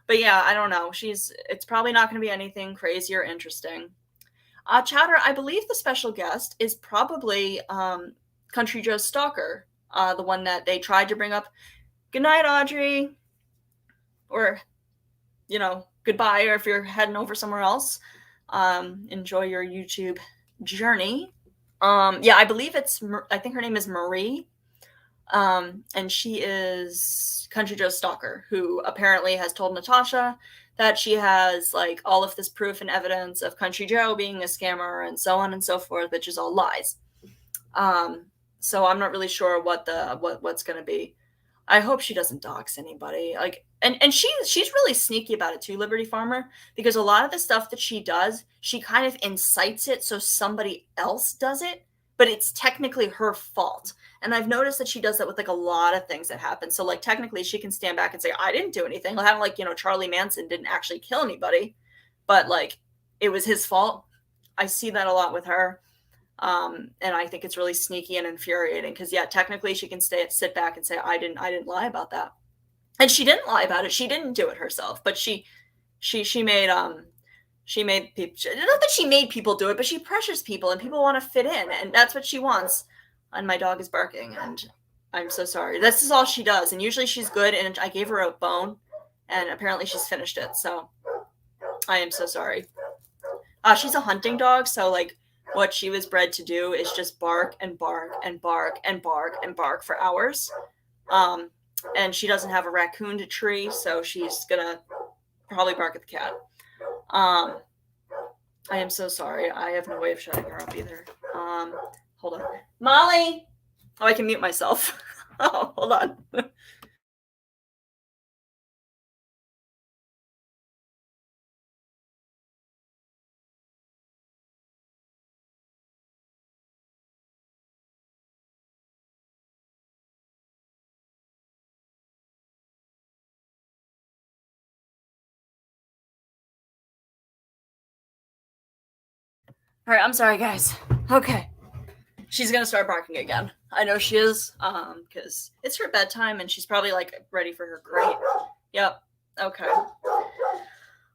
But yeah, I don't know. It's probably not going to be anything crazy or interesting. Chowder, I believe the special guest is probably Country Joe's stalker, the one that they tried to bring up. Good night, Audrey. Or, goodbye, or if you're heading over somewhere else, enjoy your YouTube journey. Yeah, I think her name is Marie. And she is Country Joe's stalker, who apparently has told Natasha that she has like all of this proof and evidence of Country Joe being a scammer and so on and so forth, which is all lies. So I'm not really sure what's going to be. I hope she doesn't dox anybody. Like, and she's really sneaky about it too, Liberty Farmer, because a lot of the stuff that she does, she kind of incites it so somebody else does it, but it's technically her fault. And I've noticed that she does that with like a lot of things that happen. So like technically she can stand back and say, I didn't do anything. Like, Charlie Manson didn't actually kill anybody, but like it was his fault. I see that a lot with her. And I think it's really sneaky and infuriating because yeah, technically she can sit back and say, I didn't lie about that. And she didn't lie about it. She didn't do it herself, but she made people, not that she made people do it, but she pressures people and people want to fit in, and that's what she wants. And my dog is barking, and I'm so sorry. This is all she does. And usually she's good, and I gave her a bone, and apparently she's finished it. So I am so sorry. She's a hunting dog, so like what she was bred to do is just bark and bark and bark and bark and bark for hours. And she doesn't have a raccoon to tree, so she's gonna probably bark at the cat. I am so sorry. I have no way of shutting her up either. Hold on. Molly! Oh, I can mute myself. Oh, hold on. All right, I'm sorry, guys. Okay. She's gonna start barking again. I know she is, because it's her bedtime and she's probably like ready for her crate. Yep. Okay.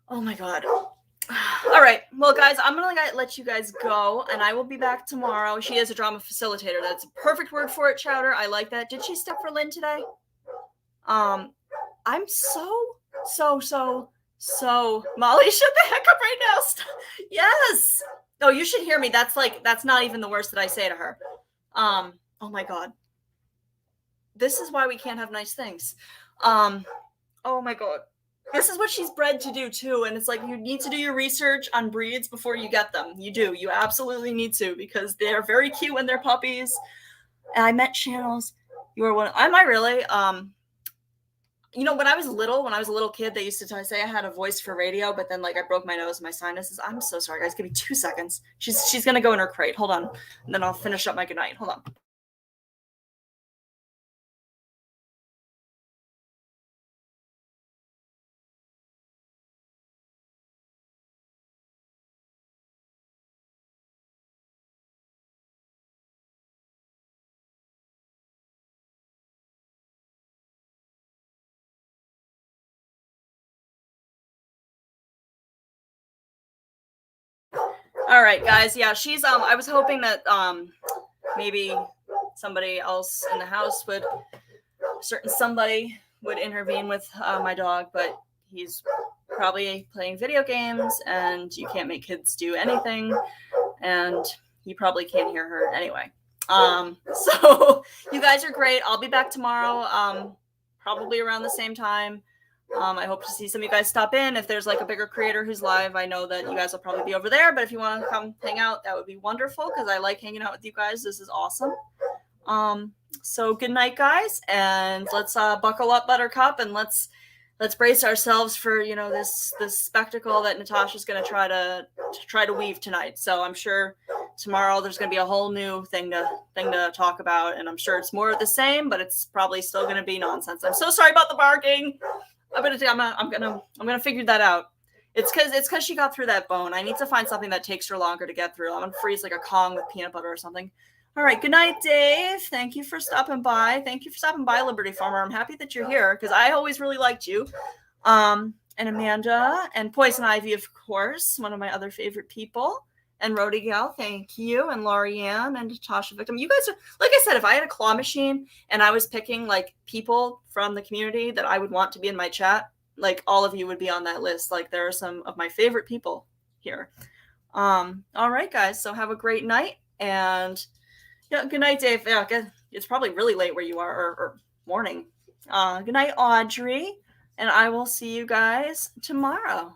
Oh my God. All right. Well, guys, I'm gonna let you guys go, and I will be back tomorrow. She is a drama facilitator. That's a perfect word for it, Chowder. I like that. Did she step for Lynn today? I'm so. Molly, shut the heck up right now. Yes. No, you should hear me. That's not even the worst that I say to her. Oh my God. This is why we can't have nice things. Oh my God. This is what she's bred to do too. And it's like, you need to do your research on breeds before you get them. You do. You absolutely need to, because they're very cute when they're puppies. And I met channels. You are one. Am I really? When I was a little kid, they used to say I had a voice for radio, but then like I broke my nose and my sinuses. I'm so sorry, guys. Give me 2 seconds. She's gonna go in her crate. Hold on. And then I'll finish up my goodnight. Hold on. All right, guys. Yeah, she's I was hoping that maybe somebody else in the house would somebody would intervene with my dog, but he's probably playing video games, and you can't make kids do anything, and you probably can't hear her anyway. So you guys are great. I'll be back tomorrow, probably around the same time. I hope to see some of you guys stop in. If there's like a bigger creator who's live, I know that you guys will probably be over there, but if you want to come hang out, that would be wonderful, because I like hanging out with you guys. This is awesome. So good night, guys, and let's buckle up, Buttercup, and let's brace ourselves for, you know, this spectacle that Natasha's going to try to weave tonight. So I'm sure tomorrow there's going to be a whole new thing to talk about, and I'm sure it's more of the same, but it's probably still going to be nonsense. I'm so sorry about the barking. I'm gonna figure that out. It's because she got through that bone. I need to find something that takes her longer to get through. I'm gonna freeze like a Kong with peanut butter or something. All right, good night, Dave. Thank you for stopping by. Thank you for stopping by, Liberty Farmer. I'm happy that you're here, because I always really liked you. And Amanda and Poison Ivy, of course, one of my other favorite people. And Rody Gal, thank you. And Lorianne and Natasha Victim. You guys are, like I said, if I had a claw machine and I was picking like people from the community that I would want to be in my chat, like all of you would be on that list. Like there are some of my favorite people here. All right, guys. So have a great night. And yeah, good night, Dave. Yeah, it's probably really late where you are, or morning. Good night, Audrey. And I will see you guys tomorrow.